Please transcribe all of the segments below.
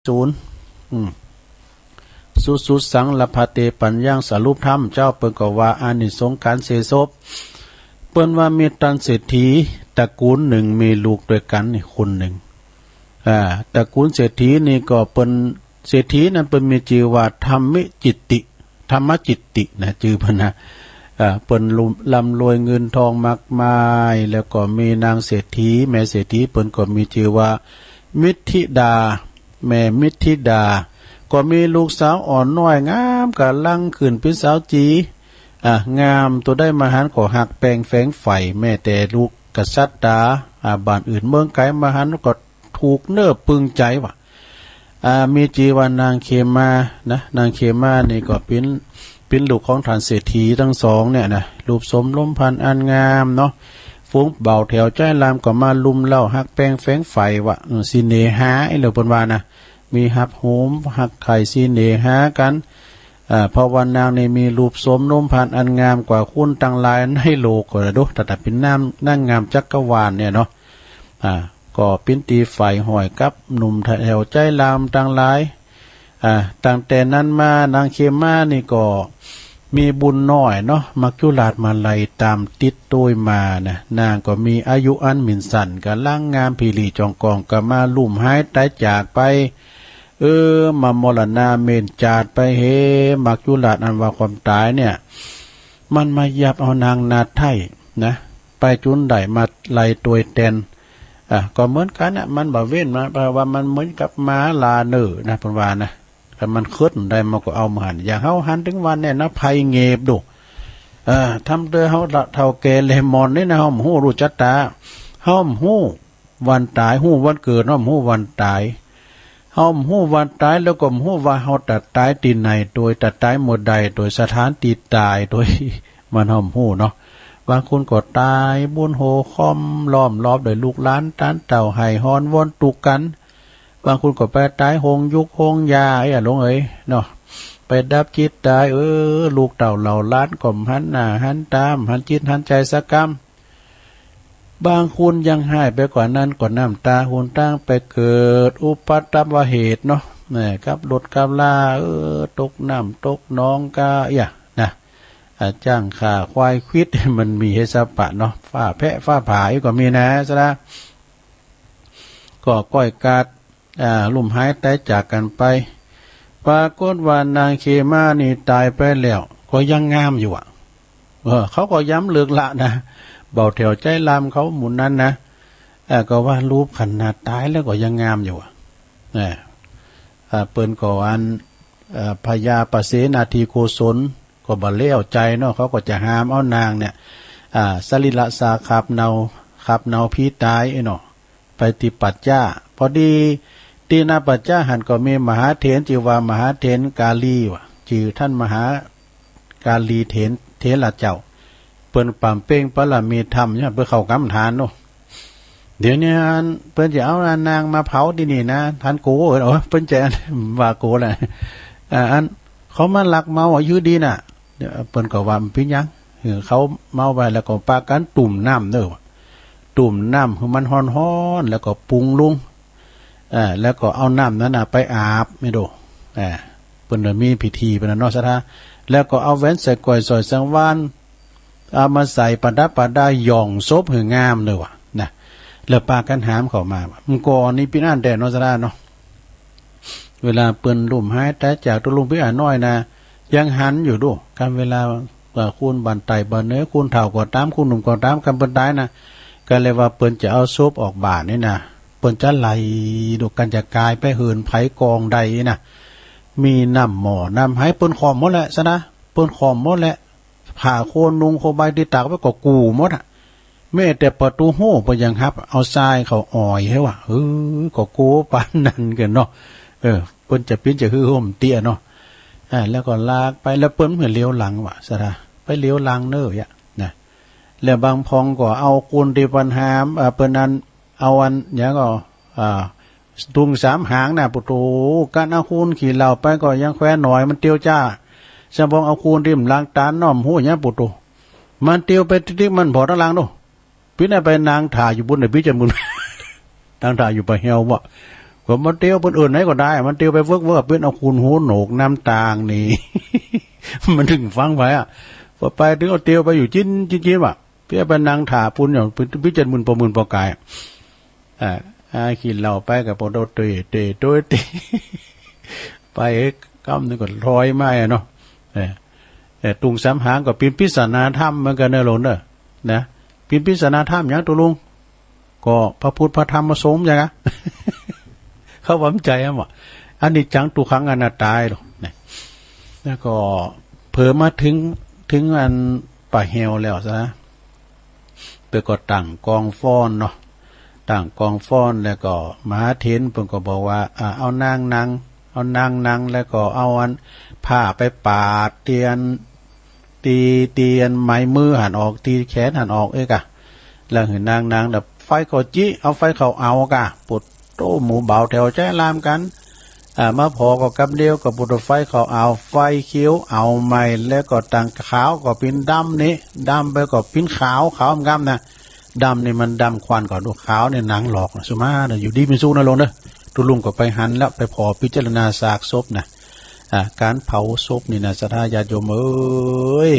ศูนย์สุสังลภเตปัญญังสรุปธรรมเจ้าเปิ้นก็ว่าอานิสงส์การเสศพเปิ้นว่ามีตันเศรษฐีตระกูลหนึ่งมีลูกด้วยกันนี่คนหนึ่งตระกูลเศรษฐีนี่ก็เป็นเศรษฐีนั้นเป็นมีชื่อว่าธรรมจิตตินะชื่อเพิ่นนะเปิ้นร่ำรวยเงินทองมากมายแล้วก็มีนางเศรษฐีแม่เศรษฐีเปิ้นก็มีชื่อว่ามิธิดาแม่มิธิดาก็มีลูกสาวอ่อนน้อยงามกะลังขึ้นเป็นสาวจีงามตัวได้มาหันก็หักแปลงแฝงไฟแม่แต่ลูกกษัตริย์ดาบ้านอื่นเมืองไกลมาหันก็ถูกเนื้อปึงใจว่ะมีจีว่านางเคมานะนางเคมานี่ก็เป็นลูกของท่านเศรษฐีทั้งสองเนี่ยนะรูปสมล้มพันอันงามเนาะฟุ้งเบาแถวใจลามก็มาลุมเล่าหักแป้งแฝงไฟว่ะสิเนหาไอ้เหล่าปนวานะมีหักโหมหักไข่สิเนหากันเพราะวันนางในมีรูปสมล้มพันอันงามกว่าคุณตั้งหลายให้โลกก็ระดุแต่เป็นนั่งงามจักรวาลเนี่ยเนาะก็ปิ้นตีไฟหอยกับหนุ่มแถวใจลามตั้งหลายตั้งแต่นั้นมานางเคมานี่ก็มีบุญน้อยเนาะมักจุลาดมาไล่ตามติดต้วยมานะนางก็มีอายุอันหมิ่นสันกับล่างงามพีรีจองกองก็มาลุ่มหายตายจากไปมามรณาเมนจาดไปเฮมักจุลาดอันว่าความตายเนี่ยมันมายับเอานางนาไทยนะไปจุนได้มาไล่ตัวแตนก็เหมือนกันนะมันบ่เว้นมาแปลว่ามันเหมือนกับม้าลาเนอนะเพิ่นว่านะถ้ามันขึ้นได้มันก็เอามาหันอย่างเฮาหันถึงวันเนี่ยนะภัยเงบดูทำเด้อเฮาเฒ่าแก่เลมอนนี่นะเฮาฮู้รู้จักตาเฮาฮู้วันตายฮู้วันเกิดเฮาฮู้วันตายเฮาฮู้วันตายแล้วก็ฮู้ว่าเฮาตัดตายที่ไหนโดยตัดตายหมดใดโดยสถานที่ตายโดยมันเฮาฮู้เนาะบางคนก็ตายบุญโหคอมล้อมรอบโดยลูกหลานตานเต่าไห้ฮอนวนตุกกันบางคนก็ไปตายหงยุกหงยาลงเนาะไปดับจิตตายลูกเต่าเหล่าล้านก่อมหันหน้าหันตามหันจิตหันใจสักกรรมบางคนยังหายไปกว่านั้นก็น้ำตาหุนตั้งไปเกิดอุปัตตวเหตุเนาะกับรถกับลาตกน้ำตกน้องกานะจ้างข่าควายควิดมันมีให้สปะเนาะฝ้าแพะฝ้าผายก็มีนะซะละก็ก้อยกาดลุ่มหายตายจากกันไปปรากฏว่านางเคมานี่ตายไปแล้วก็ยังงามอยู่เขาก็ย้ำเลือกละนะเบาแถวใจลามเขาหมุนนั้นนะก็ว่ารูปขนาดตายแล้วก็ยังงามอยู่เปิ้นก็อันพญาปเสนาทีโกศลก็บ่เลี้ยวใจเนาะเขาก็จะห้ามเอานางเนี่ยสลิละสาขับเนาพี่ตายเนาะไปติปัจจ้าพอดีตีนาปัจจ้าหันก็มีมหาเถรจิวามหาเถรกาลีว่ะชื่อท่านมหากาลีเถระเจ้าเปิ้นปามเป้งปะละมีธรรมเนี่ยเพื่อเข้ากรรมฐานเนาะเดี๋ยวนี้เปิ้นจะเอานางมาเผาที่นี่นะท่านโกเปิ้นจะว่าโกแหละอันเขามาลักเมายื้อดีน่ะเปิ้นก็ว่ามันเป็นยังเขาเมาไปแล้วก็ปากันตุ่มน้ำเด้อตุ่มน้ำคือมันฮ้อนๆแล้วก็ปรุงลงแล้วก็เอาน้ำนั้นไปอาบไม่ดูเปิ้นมีพิธีเป็นเนาะซะท่าแล้วก็เอาแว่นใส่ก้อยซอยสังวานเอามาใส่ประดับประดาหย่องซบหืองามเลยว่ะนะแล้วปากันหามเข้ามามันก่อนนี่พี่นั่นแต่เนาะซะท่าเนาะเวลาเปิ้นลุ่มหายแต่จากตัวลุงพี่น้อยนะยังหันอยู่ดูการเวลาคุณบันไตบันเนื้อคุณเฒ่ากว่าตามคุณหนุ่มกว่าตามกันเปิ้นตายนะก็เลยว่าเปิ้นจะเอาซบออกบาทนี่นะเปิ้นจะไหลดูกันจะกายไปเหินไผกองใดนะมีน้ำหมอน้ำให้เปิ้นขอมหมดแหละซะนะเปิ้นขอมหมดแหละผ่าโคนนุงโคใบที่ตากไว้ก็กูหมดแม้แต่ประตูโห่ไปยังครับเอาทรายเขาอ่อยให้ว่าก็โกปานนั้นกันเนาะเปิ้นจะปิ้นจะคือห่มเตี้ยเนาะแล้วก็ลากไปแล้วเปิ้นเหมือนเลี้ยวหลังว่ะซะนะไปเลี้ยวหลังเน้อนะแล้วบางพองก็เอาคูนที่ปัญหาเปิ้นนั้นเอาอันอย่างก็ตุง3หางน่ะปุโตการเอาคูนขี่เหล่าไปก็ยังแคว้นหน่อยมันเตียวจ้าสมบองเอาคูนริมล้างตาน้อมหูอย่างปุโตมันเตียวไปที่มันพอตะลางโนพี่น่ะไปนางถ่าอยู่บนไหนพี่จะมึงนางถ่าอยู่ไปเหี่ยวบ่ค ผมมันเตียวเพิ่นอื่นไหนก็ได้มันเตียวไปเวิร์กเป็นเอาคูณหูโหนกน้ำตางนี่ มันถึงฟังไปอ่ะพอไปถึงเอาเตียวไปอยู่จิ้นว่ะเพื่อไปนั่งถ่าปุ้นอย่างพิจารณาหมื่นปอกายขี่เหล่าไปกับโปรโตเตไปก้ามนึงก็ร้อยไม้เนาะแต่ตุงสามหางก็ปีนพิศนาถ้ำเหมือนกันเนอะหลนเนอะนะปีนพิศนาถ้ำอย่างตัวลุงก็พระพุทธพระธรรมมาสมอย่างนะเขาหวังใจอ่ะอันนี้จังตุขังอนัตตาหรอกนะแล้วก็เผลอมาถึงอันป่าเฮวแล้วซะไปก็ตั้งกองฟ้อนเนาะตั้งกองฟ้อนแล้วก็มหาเถรเพิ่นก็บอกว่าเอานางแล้วก็เอาอันผ้าไปปาดเตียนไม้มือหันออกตีแขนหันออกกะแล้วเห็นนางแบบไฟก็จิเอาไฟเขาเอากะปุดโตหมูเบาแถวใจลามกันมาพอก็กำเดียวกับปุดไฟเขาเอาไฟเขียวเอาไม้แล้วก็ตังขาวก็เป็นดำนี่ดำไปก็เป็นขาวงามนะดำนี่มันดำควันก่อนดูขาวเนี่ยหนังหลอกสุมาเนี่ยอยู่ดีเป็นสู้นะลงเด้อตุลุงก็ไปหันแล้วไปพอพิจารณาซากศพนะการเผาศพนี่นะศรัทธาญาติโยมเอ้ย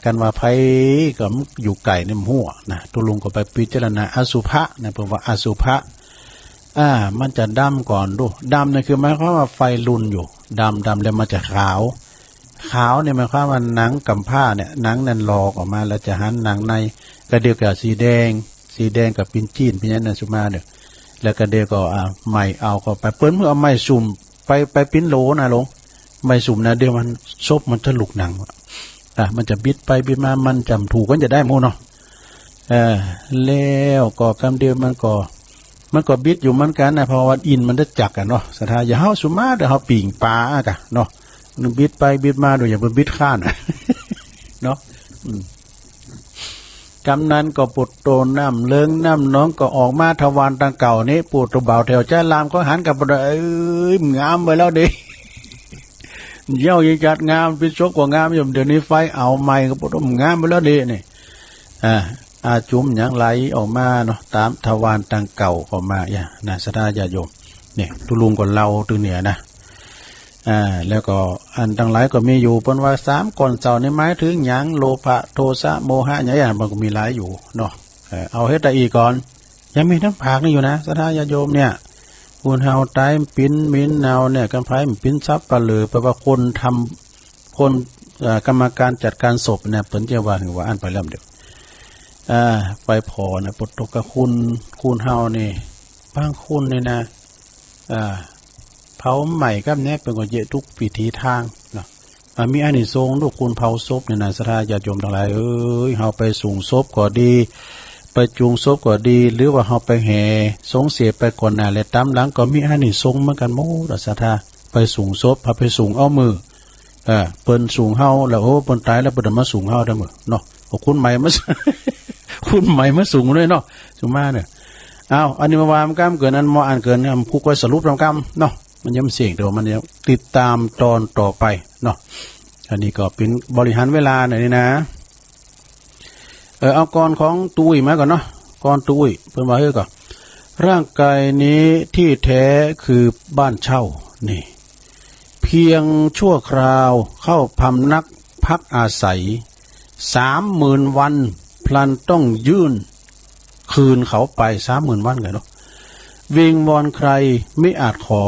การว่าไผก็อยู่ไก่ในหัวนะตุลุงก็ไปพิจารณาอสุภะนะผมว่าอสุภะมันจะดำก่อนดูดำเนี่ยคือหมายความว่าไฟลุนอยู่ดำแล้วมันจะขาวเนี่ยหมายความว่าหนังกำผ้าเนี่ยหนังนั่นหลอกออกมาแล้วจะหันหนังในกระเดียวกับสีแดงกับปิ้นจีนพิญญาณสุมาเนี่ยแล้วก็เดียวก็ไม้เอาก็ไปเปิ้นเมื่อเอาไม้สุ่มไปปิ้นโหลนะลงไม้สุ่มนะเดี๋ยวมันซบมันจะหลุกหนังมันจะบิดไปบิดมามันจำถูกก็จะได้โมเนาะแล้วก็คำเดียวมันก็บิดอยู่เหมือนกันนะเพราะว่าอินมันจะจักกันเนาะศรัทธาอย่าเฮาสุมาเดี๋ยวเฮาปิ่งปลากะเนาะมันบิดไปบิดมาโดยอย่าไปบิดข้านเนาะกำนันก็ปุดโตน้ำเลิงน้ำน้องก็ออกมาทวารตังเก่านี้ปูดตัวเบาแถวใจลามก็หันกับบ่ได้งามไปแล้วดิเย้ายิ่งจัดงามพิชกกว่างามอยู่เดี๋ยวนี้ไฟเอาไม้ก็ปุดงามไปแล้วดินี่จุ่มอย่างไหลออกมาเนาะตามทวารตังเก่าออกมาอย่านะศรัทธาญาติโยมเนี่ยตุลุงก็เล่าตึงเหนือนะแล้วก็อันทั้งหลายก็มีอยู่เปิ้นว่า3ก่อนเจ้านี่หมายถึงหยังโลภะโทสะโมหะอย่างมันก็มีหลายอยู่เนาะเอาเฮ็ดได้อีกก่อนยังมีทั้งภาคนี่อยู่นะศรัทธาญาติโยมเนี่ยคุณเฮาตายปิ้นมิ้นเนาเนี่ยกันไผปิ้นทรัพย์ปะเหลือแปลว่าคนทำคนกรรมการจัดการศพเนี่ยเปิ้นจะว่าถึงว่าอันไปแล้วเดี๋ยวไปพอนะปุตตกะคุณเฮานี่บางคุณนี่นะเผาใหม่กับเนี้ยเป็นก็เยอะทุกพิธีทางเนาะมีอานิสงส์ทุกคุณเผาศพเนี่ยนะศรัทธาญาติโยมทั้งหลายเฮาไปสูงศพก็ดีไปจูงศพก็ดีหรือว่าเฮาไปแห่สงเสียไปก่อนหน้าและตามหลังก็มีอานิสงส์เหมือนกันหมดศรัทธาไปสูงศพพาไปสูงเอามือเปิ้นสูงเฮาแล้วโอ้เปิ้นตายแล้วเปิ้นมาสูงเฮาได้มื้อเนาะคุณใหม่มาคุณใหม่มาสูงเลยเนาะสุมาเนี่ยอันนี้มาวามกล้ามเกินนั้นมออ่านเกินเนี่ยผู้ก็สรุปตามกล้ามเนาะมันย้ำเสียงเดี๋ยวมันจะติดตามตอนต่อไปเนาะอันนี้ก็เป็นบริหารเวลาหน่อยนี่นะเอาก่อนของตุ้ยมาก่อนเนาะก่อนตุ้ยเพิ่นว่าเฮ้ยก่อนร่างกายนี้ที่แท้คือบ้านเช่านี่เพียงชั่วคราวเข้าพำนักพักอาศัย30,000 วันพลันต้องยื่นคืนเขาไป30,000 วันกันเนาะวิงวอนใครไม่อาจขอ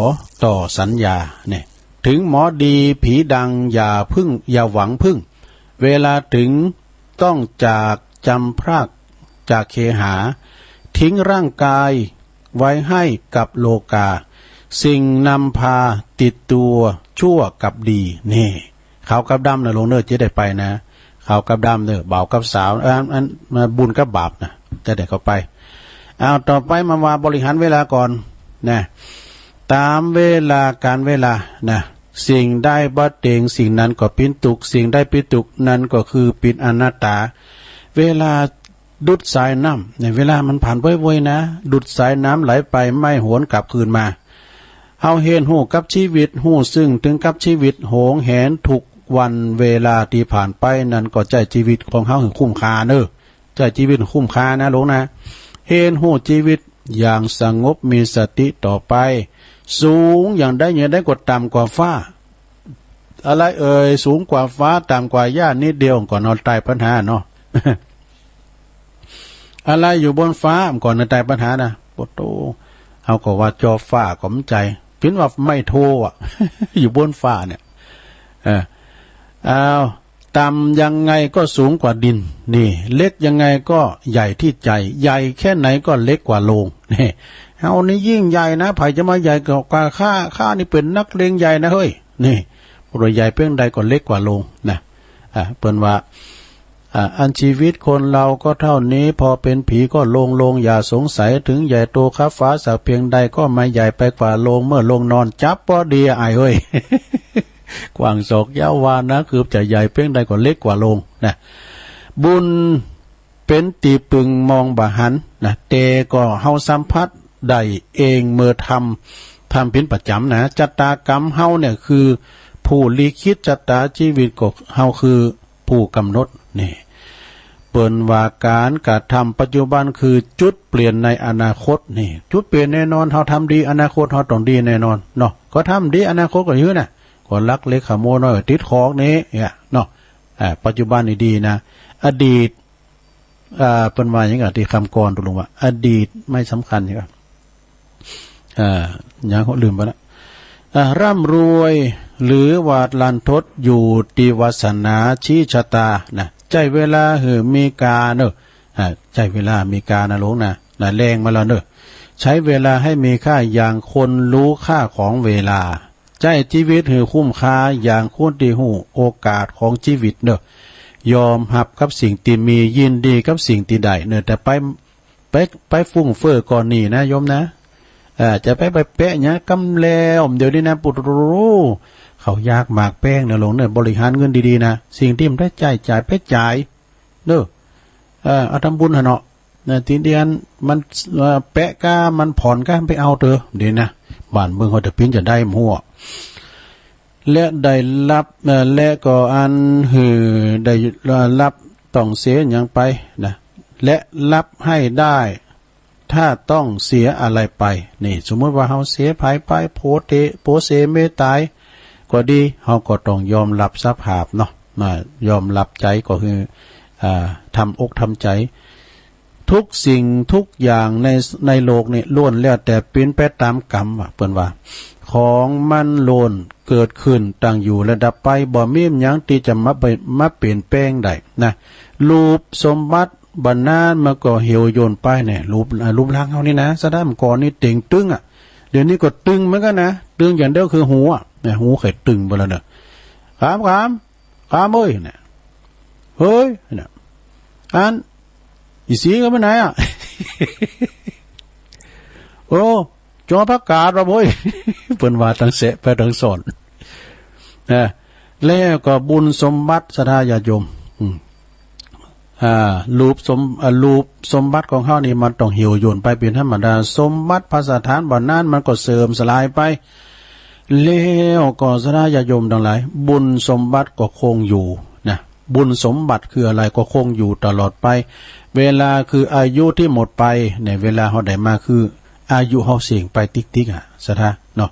ต่อสัญญาเนี่ยถึงหมอดีผีดังอย่าหวังพึ่งเวลาถึงต้องจากจำพรากจากเคหาทิ้งร่างกายไว้ให้กับโลกาสิ่งนำพาติดตัวชั่วกับดีนี่เขากับดำนะลงเนื้อจะได้ไปนะเขากับดำเนื้อบ่าวกับสาวอันมาบุญกับบาปนะจะได้เข้าไปต่อไปมาว่าบริหารเวลาก่อนนะตามเวลาการเวลานะสิ่งได้บัดเตงสิ่งนั้นก็ปินตุกสิ่งได้ปิตุกนั้นก็คือปินอนัตตาเวลาดุดสายน้ำในเวลามันผ่านไปไวๆนะดุดสายน้ำไหลไปไม่หวนกลับคืนมาเฮาเห็นหูกับชีวิตหูซึ่งถึงกับชีวิตโหงแหนทุกวันเวลาที่ผ่านไปนั้นก็ใจชีวิตของเฮาคุ้มค่าเนอะใจชีวิตคุ้มค่านะหลวงนะเห็นหูชีวิต อย่างสงบมีสติต่อไปสูงอย่างได้กดต่ำกว่าฟ้าอะไรสูงกว่าฟ้าต่ำกว่าหญ้านิดเดียวก่อนนอนตายปัญหาเนาะ อะไรอยู่บนฟ้าก่อนนอนตายปัญหานะปโตเอาก็ว่าจอฟ้าก็มใจพินว่าไม่โทอ่ะ อยู่บนฟ้าเนี่ยเอาต่ำยังไงก็สูงกว่าดินนี่เล็กยังไงก็ใหญ่ที่ใจใหญ่แค่ไหนก็เล็กกว่าโลงนี่เอานี่ยิ่งใหญ่นะไผจะมาใหญ่กว่าข้านี่เป็นนักเลงใหญ่นะเฮ้ยนี่รวยใหญ่เพียงใดก็เล็กกว่าโลงนะเปิ้นว่าอันชีวิตคนเราก็เท่านี้พอเป็นผีก็โลงอย่าสงสัยถึงใหญ่โตข้าฟ้าสักเพียงใดก็ไม่ใหญ่ไปกว่าโลงเมื่อโลงนอนจับพอดีไอ้เฮ้ย กว้างศอกยาววานะคือจะใหญ่เพียงใดก็เล็กกว่าโลงนะบุญเป็นตีปึงมองบะหันนะเตก็เฮาสัมผัสได้เองเมื่อทำเป็นประจำนะจัตตากรรมเฮาเนี่ยคือผู้ลิขิตจัตตาชีวิตก็เฮาคือผู้กำหนดนี่เปิ้นว่าการกระทำปัจจุบันคือจุดเปลี่ยนในอนาคตนี่จุดเปลี่ยนแน่นอนเฮาทำดีอนาคตเฮาต้องดีแน่นอนเนาะก็ทำดีอนาคตก็อยู่นะก็ลักเล็กขโมยน้อยติดของนี้เนี่ยเนาะปัจจุบันนี่ดีนะอดีตเป็นว่าอย่างที่คำกรตกลงว่าอดีตไม่สำคัญใช่ไหมอย่างเขาลืมไปแล้วร่ำรวยหรือวาดลันทดอยู่ตีวาสนาชี้ชะตานะใจเวลาหือมีกาเนอะใจเวลามีกานะลงนะแรงมาแล้วเนอะใช้เวลาให้มีค่าอย่างคนรู้ค่าของเวลาใจชีวิตหือคุ้มค่าอย่างคนที่หูโอกาสของชีวิตเนอะยอมหับกับสิ่งที่มียินดีกับสิ่งที่ได้เนอะแต่ไปฟุ้งเฟ้อก่อนนี่นะโยมนะจะไปเป๊ะเนี่ยกำแล้วเดี๋ยวนี้นะปุรู้เขายากมากแป้งเนี่ยลงเนี่ยบริหารเงินดีๆนะสิ่งที่มันได้จ่ายไปจ่ายเด้อเอาทำบุญหะเนาะนะทีเดียนมันแปะก้ามันผ่อนก้าไปเอาเถอะเดี๋ยวนะบ้านเมืองเขาจะพิ้นจะได้หัวและได้รับและก็อันหือได้รับต้องเสียอย่างไปนะและรับให้ได้ถ้าต้องเสียอะไรไปนี่สมมติว่าเฮาเสียภายไปโพเสเมตายก็ดีเฮาก็ต้องยอมรับสภาพเนาะยอมรับใจก็คือทำอกทำใจทุกสิ่งทุกอย่างในโลกนี่ล้วนแล้วแต่เป็นไปตามกรรมว่ะเปิ้นว่าของมันโลนเกิดขึ้นตั้งอยู่ระดับไปบ่มีหยังที่จะมาเปลี่ยนแปลงได้นะรูปสมบัติบรรณามันก็เหี่ยวโยนไปเนี่ยรูปร่างเฮานี่นะสะด้ามก่อนนี่เต่งตึงเดี๋ยวนี้ก็ตึงเหมือนกันนะตึงอย่างเดียวคือหูเนี่ยหูไข่ตึงไปแล้วเนี่ยขามเอ้ยเนี่ยเฮ้ยเนี่ยอันอีสีก็ไปไหนโอ้จอพักกาดเราบ่ยเปิ้นว่าทั้งเสะไปทั้งสอนแล้วก็บุญสมบัติศรัทธาญาติโยมรูปสมบัติของเฮานี่มันต้องเหี่ยวโยนไปเป็นธรรมดาสมบัติภาษาฐานบ่นั้นมันก็เสื่อมสลายไปแล้วก็ศรัทธาญาติโยมทั้งหลายบุญสมบัติก็คงอยู่นะบุญสมบัติคืออะไรก็คงอยู่ตลอดไปเวลาคืออายุที่หมดไปในเวลาเฮาได้มาคืออายุเฮาเสี่ยงไปติ๊กๆศรัทธาเนาะ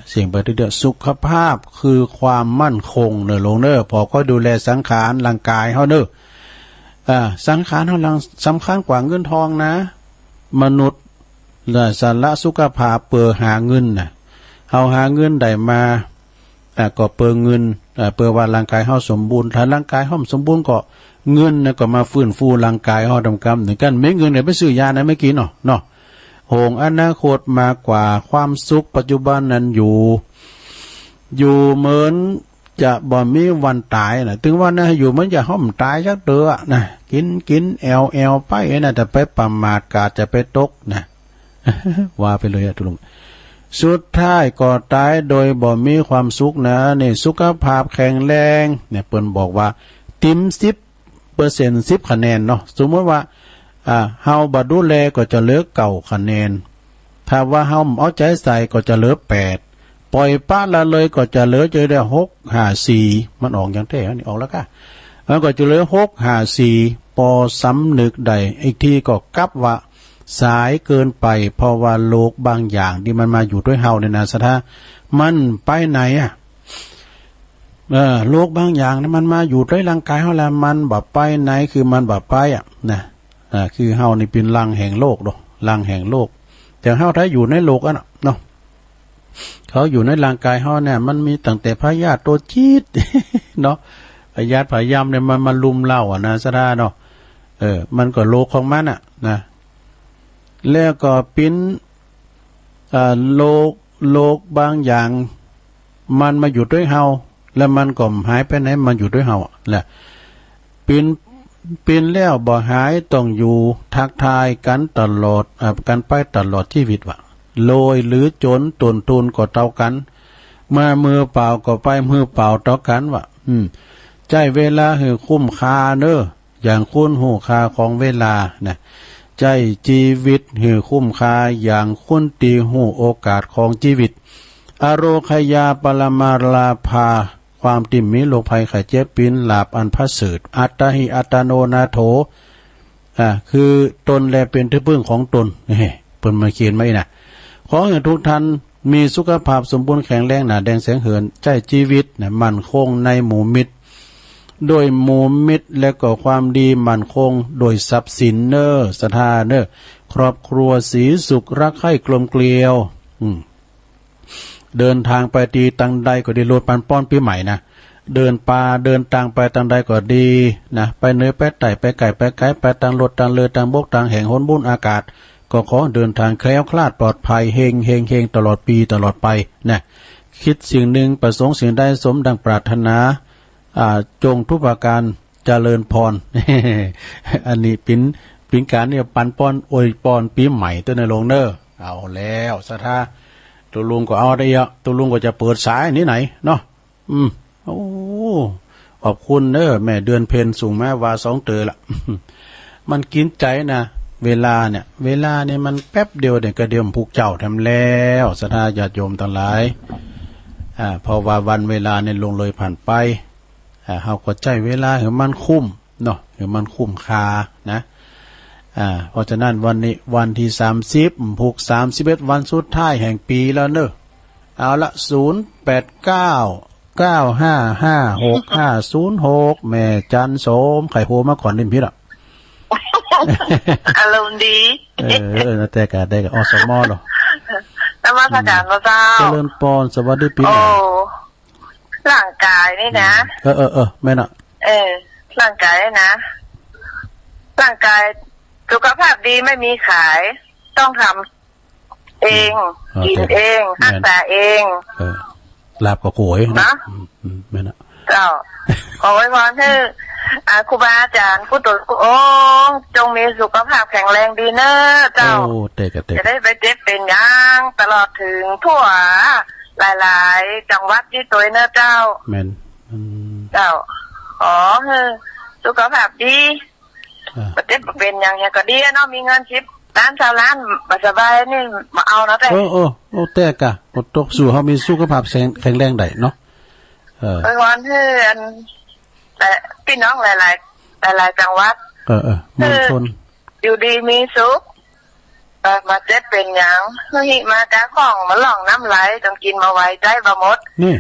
เสี่ยงไปเรื่อยๆสุขภาพคือความมั่นคงเนอะลงเนอะพอก็ดูแลสังขารร่างกายเฮาเนอะสังขารเฮาลังสำคัญกว่าเงินทองนะมนุษย์สาระสุขภาพเปิดหาเงินน่ะเฮาหาเงินได้มาก็เปิดเงินเปิดว่าร่างกายเฮาสมบูรณ์ถ้าร่างกายเฮาสมบูรณ์ก็เงินน่ะก็มาฟื้นฟูร่างกายเฮาดำกำถึงกันไม่เงินได้ไปซื้อยานะไม่กินเนาะโหงอนาคตมากกว่าความสุขปัจจุบันนั้นอยู่เหมือนจะบ่มีวันตายนะถึงว่านะอยู่เหมือนจะห้อมตายจักเด้อนะกินแอลไปนะแต่ไปประมาทกาจะไปตกนะ ว่าไปเลยทุลุงสุดท้ายก็ตายโดยบ่มีความสุขนะนี่สุขภาพแข็งแรงเนี่ยเปิ้นบอกว่าติม10% 10คะแนนเนาะสมมติว่าเฮาบ่ดูแลก็จะเหลือ9คะแนนถ้าว่าเฮาเอาใจใส่ก็จะเหลือ8ปล่อยปะละเลยก็จะเหลือจะได้6 5 4มันออกอย่างแท้นี่ออกแล้วค่ะมันก็จะเหลือ6 5 4พอสำนึกได้อีกทีก็กลับว่า สายเกินไปเพราะว่าโลกบางอย่างที่มันมาอยู่ด้วยเฮาเนี่ยนะสะท้ามันไปไหนอ่ะโลกบางอย่างเนี่ยมันมาอยู่ด้วยร่างกายเฮาแล้วมันบ่ไปไหนคือมันบ่ไปอ่ะนะคือเฮานี่เป็นรังแห่งโลกดอกรังแห่งโลกแต่เฮาถ้าอยู่ในโลกอ่ะเนาะเขาอยู่ในร่างกายเฮาเนี่ยมันมีตั้งแต่พยาธิตัวจี๊ด เนาะพยาธิพยามเนี่ยมันมาลุมเล่าอ่ะนะสะท้าเนาะมันก็โลกของมันอ่ะนะแล้วก็เป็นโลกบางอย่างมันมาอยู่ด้วยเฮาแล้วมันก็หายไปไหนมันอยู่ด้วยเฮาแหละเป็นแล้วบ่หายต้องอยู่ทักทายกันตลอดกันไปตลอดชีวิตว่ะโลยหรือจนต้นทุนก็เท่ากันมามือเปล่าก็ไปมือเปล่าเท่ากันว่ะใจเวลาให้คุ้มค่าเนอะอย่างคุณหูค่าของเวลานะใจชีวิตให้คุ้มค่าอย่างคุณตีหูโอกาสของชีวิตอโรคยาปรมาลาภาความติมมีโรคภัยไข้เจ็บปินลาบอันพระเสริฐอัตตหิอัตโนนาโถคือตนแลเป็นที่พึ่งของตนนี่เพิ่นมาเขียนไว้นะขอให้ทุกท่านมีสุขภาพสมบูรณ์แข็งแรงหนาแดงแสงเหินใจชีวิตนะมั่นคงในหมู่มิตรโดยหมู่มิตรและก็ความดีมั่นคงโดยทรัพย์สินเนอศรัทธาเนอครอบครัวสีสุขรักใคร่กลมเกลียวเดินทางไปตีตังใดก็ดีโลดปันป้อนปีใหม่นะเดินป่าเดินทางไปตังใดก็ดีนะไปเนื้อไปไต่ไปไก่ไปไก่ไปตังรถตังเรือตังบกตังแห่งหนบุญอากาศก็ขอเดินทางแคล้วคลาดปลอดภัยเฮงเฮงเฮงตลอดปีตลอดไปนะคิดสิ่งหนึ่งประสงค์สิ่งใดสมดังปรารถนาจงทุกประการเจริญพร อันนี้ปินการเนี่ยปันป้อนอวยปอนปีใหม่ตัวในโรงเนอเอาแล้วสถาตัวลุงก็เอาได้เยอะตัวลุงก็จะเปิดสายนี้ไหนเนาะโอ้ขอบคุณเนอแม่เดือนเพนสูงแม่วาสองเตอละ มันกินใจนะเวลาเนี่ยมันแป๊บเดียวเนี่ยก็เดียวผูกเจ้าทำแล้วสถาญาติโยมทั้งหลายพอว่าวันเวลาเนี่ยลงเลยผ่านไปเฮาก็ใจเวลาให้มันคุ้มเนาะให้มันคุ้มค่านะเพราะฉะนั้นวันนี้วันที่30ผูก31วันสุดท้ายแห่งปีแล้วเนอะเอาละ0899556506แม่จันโสมไข่โหมาก่อนนิมพิษอ่ะ อารมณ์ดีนะแต่กะได้กับอสมอหรอนมัสการพระเจ้าเจริญปอนสวัสดีปีใหม่ร่างกายนี่นะแม่น่ะร่างกายนะร่างกายสุขภาพดีไม่มีขายต้องทำเองกินเองรักษาเองลาบกับโขยนะแม่น่ะเจ้าขอไว้พรให้ครูบาอาจารย์ผู้ตรวจจงมีสุขภาพแข็งแรงดีเนอะเจ้าจะได้ไปเจ็บเป็นยังตลอดถึงทั่วหลายๆจังหวัดที่ตัวเนอะเจ้าแม่นเจ้าขอให้สุขภาพดีประเทศเป็นอย่างก็ดีเนาะมีเงิน10 ล้าน20 ล้านมาสบายนี่มาเอาเนาะแต่แต่กะอดตกสู่เฮามีสุขภาพแข็งแรงได้เนาะไปวันเฮือนแต่พี่น้องหลายจังหวัดมณฑลอยู่ดีมีสุขมาเจ็บเป็นอย่างหิมากะของมาหล่องน้ำไหลต้องกินมาไว้ใจบ่หมด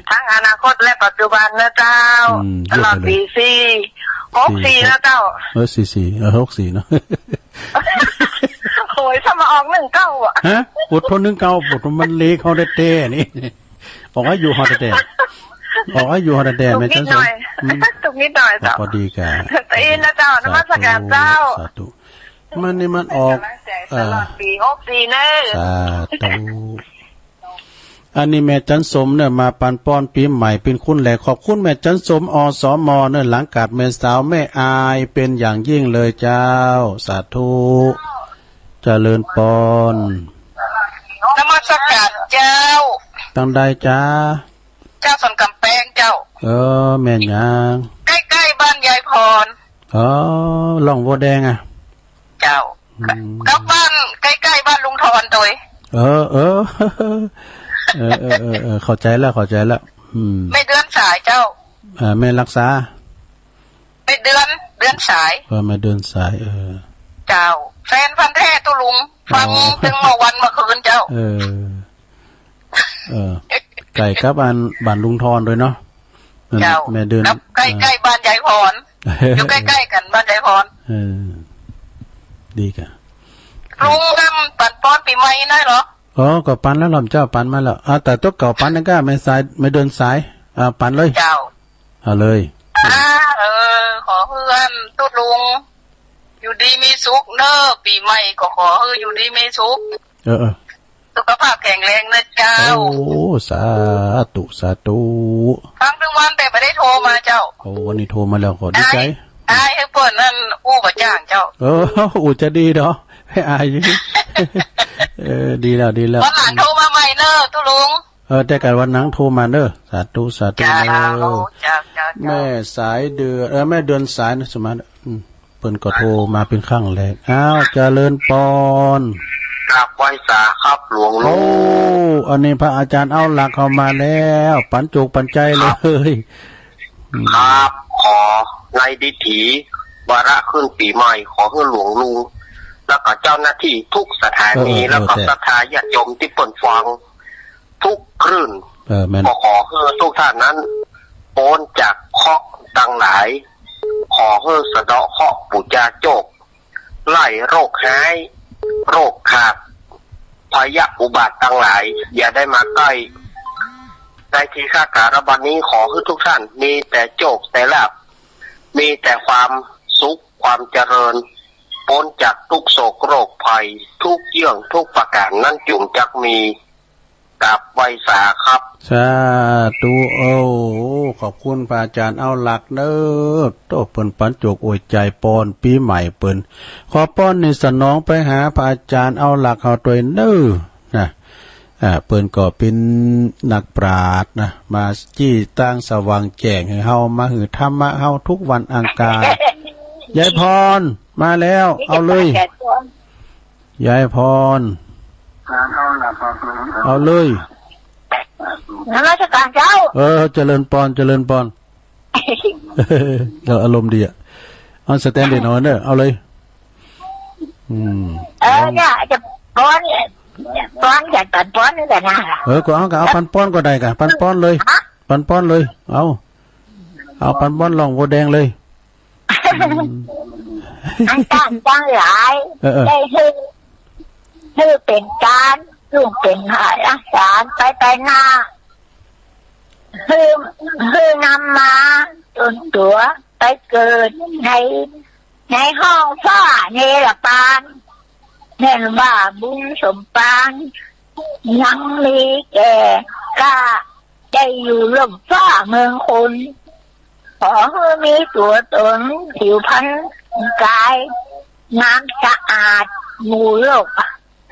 ทั้งอนาคตและปัจจุบันนะเจ้าตลอดปี64นะเจ้า64เนาะโอ้ยถ้ามาออก19อ่ะฮะอดทน19บทมันเล็กเฮาได้แต่นี่บอกว่าอยู่เฮาได้แต่อยู่ฮอดแดนแม่จันสมตรงนิดหน่อยเจ้าพอดีกะตีนนะเจ้านมัสการเจ้าสาธุมันออกตลอดปี64เน้อสาธุอันนี้แม่จันสมเนี่ยมาปันป้อนปีใหม่เป็นคุณแหละขอบคุณแม่จันสมอสมเนี่ยหลังกาดแม่สาวแม่อายเป็นอย่างยิ่งเลยเจ้าสาธุเจริญปอนนมัสการเจ้าตั้งใดจ้าเจ้าสันกำแพงเจ้าแม่นยังใกล้ๆบ้านยายพรล่องวัวแดงอ่ะเจ้ากับบ้านใกล้ๆบ้านลุงทอนโดยเข้าใจแล้วไม่เดือนสายเจ้าไม่รักษาไม่เดือนสายไม่เดือนสายเจ้าแฟนพันธุ์แท้ตุลุง ฟังถึงเมื่อวันเมื่อคืนเจ้าไก่ครับบ้านลุงทอนด้วยเนาะเจ้าแม่เดินใกล้บ้านยายพรอยู่ใกล้ๆกันบ้านยายพรดีกันลุงทำปันป้อนปีใหม่ได้เหรอก็ปันแล้วหล่อมเจ้าปันมาแล้วแต่ตัวเก่าปันนั่นก็ไม่สายไม่เดินสายปันเลยเจ้าเลยขอเพื่อนตุ๊ดลุงอยู่ดีมีสุขเนอะปีใหม่ก็ขออยู่ดีมีสุขสุขภาพแข็งแรงนะเจ้าสาธุสาธุฟังทั้งวันแต่ไม่ได้โทรมาเจ้าวันนี้โทรมาแล้วขอดีใจให้เปิดนั่นอู้ประจ้างเจ้าอู้จะดีเนาะให้อายดีแล้ววันหลังโทรมาใหม่เนอะตุ๊ดลุงแต่กันวันนั้นโทรมาเนอะสาธุสาธุแม่สายเดือนแม่เดือนสายนะสมัยเปิ้นก็โทรมาเป็นครั้งแรกเจริญปอนกราบไหว้สาครับหลวงลุงอันนี้พระอาจารย์เอาหลักเข้ามาแล้วปันจุกปันใจเลยครับขอในดิถีวาระขึ้นปีใหม่ขอให้หลวงลุงแล้วก็เจ้าหน้าที่ทุกสถานีแล้วก็ศรัทธาญาติโยมที่เปิดฟังทุกคลื่นก็ขอให้ทุกท่านนั้นพ้นจากเคราะห์ดังหลายขอให้สะเดาะเคราะห์ปุจจาโจกไล่โรคหายโรคขาดพยาอุบัติทั้งหลายอย่าได้มาใกล้ในทีฆาการบันนี้ขอให้ทุกท่านมีแต่โจกแต่ลาภมีแต่ความสุขความเจริญพ้นจากทุกโศกโรคภัยทุกเรื่องทุกประการนั้นจุ่มจักมีกับไวสาครับสาธุขอบคุณพระอาจารย์เอาหลักเด้อโตเปิ้นปันจกอวยใจปอนปีใหม่เปิ้นขอป้อนในสนองไปหาพระอาจารย์เอาหลักเฮาตัวเด้อนะเปิ้นก็เป็นนักปราชญ์นะมาจี้ตั้งสว่างแจ้งให้เฮามาหือธรรมะเฮาทุกวันอังคารยายพรมาแล้วเอาเลยยายพรเอาเลยนมัสการเจ้าเจริญปอนเราอารมณ์ดีเอาสแตนเดอร์นอนเด้อเอาเลยเนี่ยจะป้อนอยากตัดป้อนนี่แหละนะก็เอาปันป้อนก็ได้กันปันป้อนเลยเอาปันป้อนลองโวแดงเลยอันตั้งหลายได้ชื่อเป็นการลุงเป็นหายอาสารไปหน้าคือนำมาจนตัวไปเกิดในห้องฟ้าเนรปานเน่นว่าบุญสมปานยังมีแก่กล้าได้อยู่ร่มฟ้าเมืองคนขอให้มีตัวตนผิวพรรณกายน้ำสะอาดหมู่โลก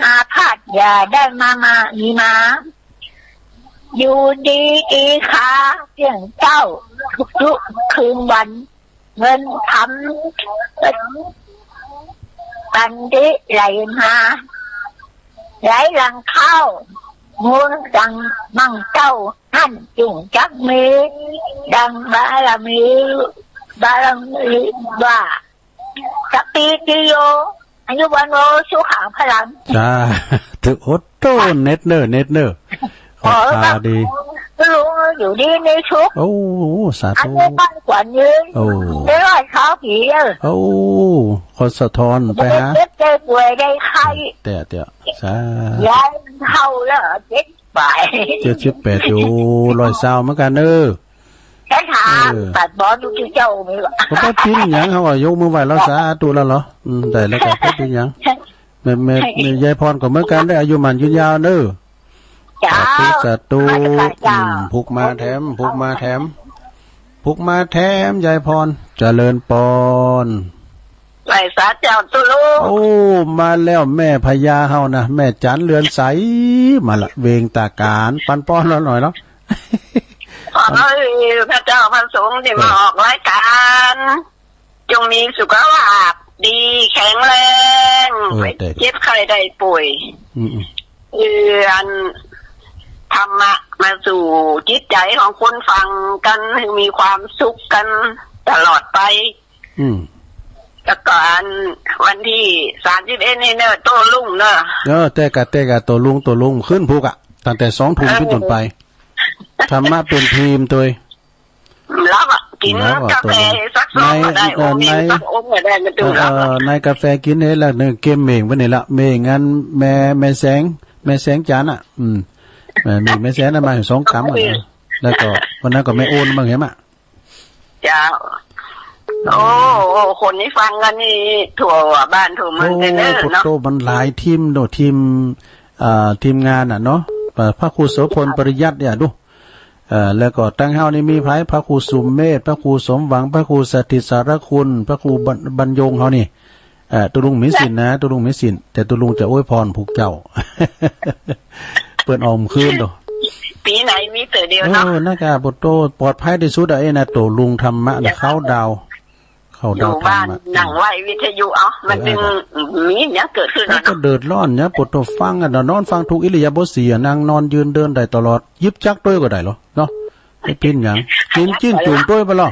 อาพาธอย่าได้มีมาอยู่ดีค่ะเพียงเจ้าทุกคืนวันเงินทำปันดิไหลมาไหลหลังเข้ามูลดังมั่งเจ้าท่านจุงจักมีดังบารมีว่าสปีติโยอายุวันโอสุขังพลังจ้าถึงโอตโตเน็ตเนอร์ขอตาดีลุงอยู่ดีในชุกสาธุอันนี้บ้านขวัญยืนได้ร้อยเขาผีขอสะท้อนไปฮะเจ็บป่วยได้ไข้เตี่ยสาย้ายเข้าแล้ว78อยู่120เหมือนกันฉันถามตัดบอลดูเจ้าไม่หรอเขาไปพิ้นอย่างเขาว่ายกมือไหวแล้วสาธุแล้วเหรอแต่แล้วก็ไปพิ้นอย่างแม่ยายพรก็เหมือนกันได้อายุมันยืนยาวสาธุผูกมาแถมยายพรเจริญปอนไหลสาเจ้าตุลูมาแล้วแม่พญาเฮานะแม่จันเรือนใสมาละเวงตาการปันป้อนแล้วหน่อยเนาะขอให้พระเจ้าพระสงฆ์ที่มาออกรายการจงมีสุขภาพดีแข็งแรงไม่เจ็บใครได้ป่วยอันธรรมะมาสู่จิตใจของคนฟังกันให้มีความสุขกันตลอดไป แล้วก่อนวันที่31นี่เนอะโตลุงเนอะแต่กะตัวลุงขึ้นพุกอะตั้งแต่2 ทุ่มขึ้นจนไปธรรมะเป็นทีมตัวแล้วอ่ะกินกาแฟสักซองก็ได้โอ้มีสักอมก็ได้มันดูแล้วในกาแฟกินนี่ละนึงเกมเมงวันนี้ละเมงงั้นแม่แสงจานอ่ะแม่แสงน่ะมา2 กรัมอ่ะแล้วก็วันนั้นก็แม่โอนบ้างเห็นมั้ยจ้าโอ้คนนี้ฟังกันนี่ทั่วบ้านทั่วเมืองกันเด้อเนาะโตมันหลายทีมโดทีมงานน่ะเนาะพระครูโสพลปริยัติเนี่ยดูแล้วก็ตั้งเฮานี่มีไผพระครูสุมเมธพระครูสมหวังพระครูสถิตสารคุณพระครูบรรยงเฮานี่ตุลุงมีสินนะตุลุงมีสินแต่ตุลุงจะอวยพรผูกเจ้าเปิดออมคืนโตปีไหนมีเตอเดียวเนาะน่ากะบ่โตปลอดภัยที่สุดไอ้นะโตลุงธรรมะนะเข้าดาวอยู่บ้านนั่งไหววิทยุมันเป็นมีอย่างเกิดขึ้นแล้วก็เดือดร้อนเนี่ยปวดตัวฟังนอนฟังทุกอิริยาบถเสียนั่งนอนยืนเดินได้ตลอดยิบจักด้วยก็ได้หรอเนาะไม่พินหยังกินจิ้นจุ่มด้วยบ่ล่ะ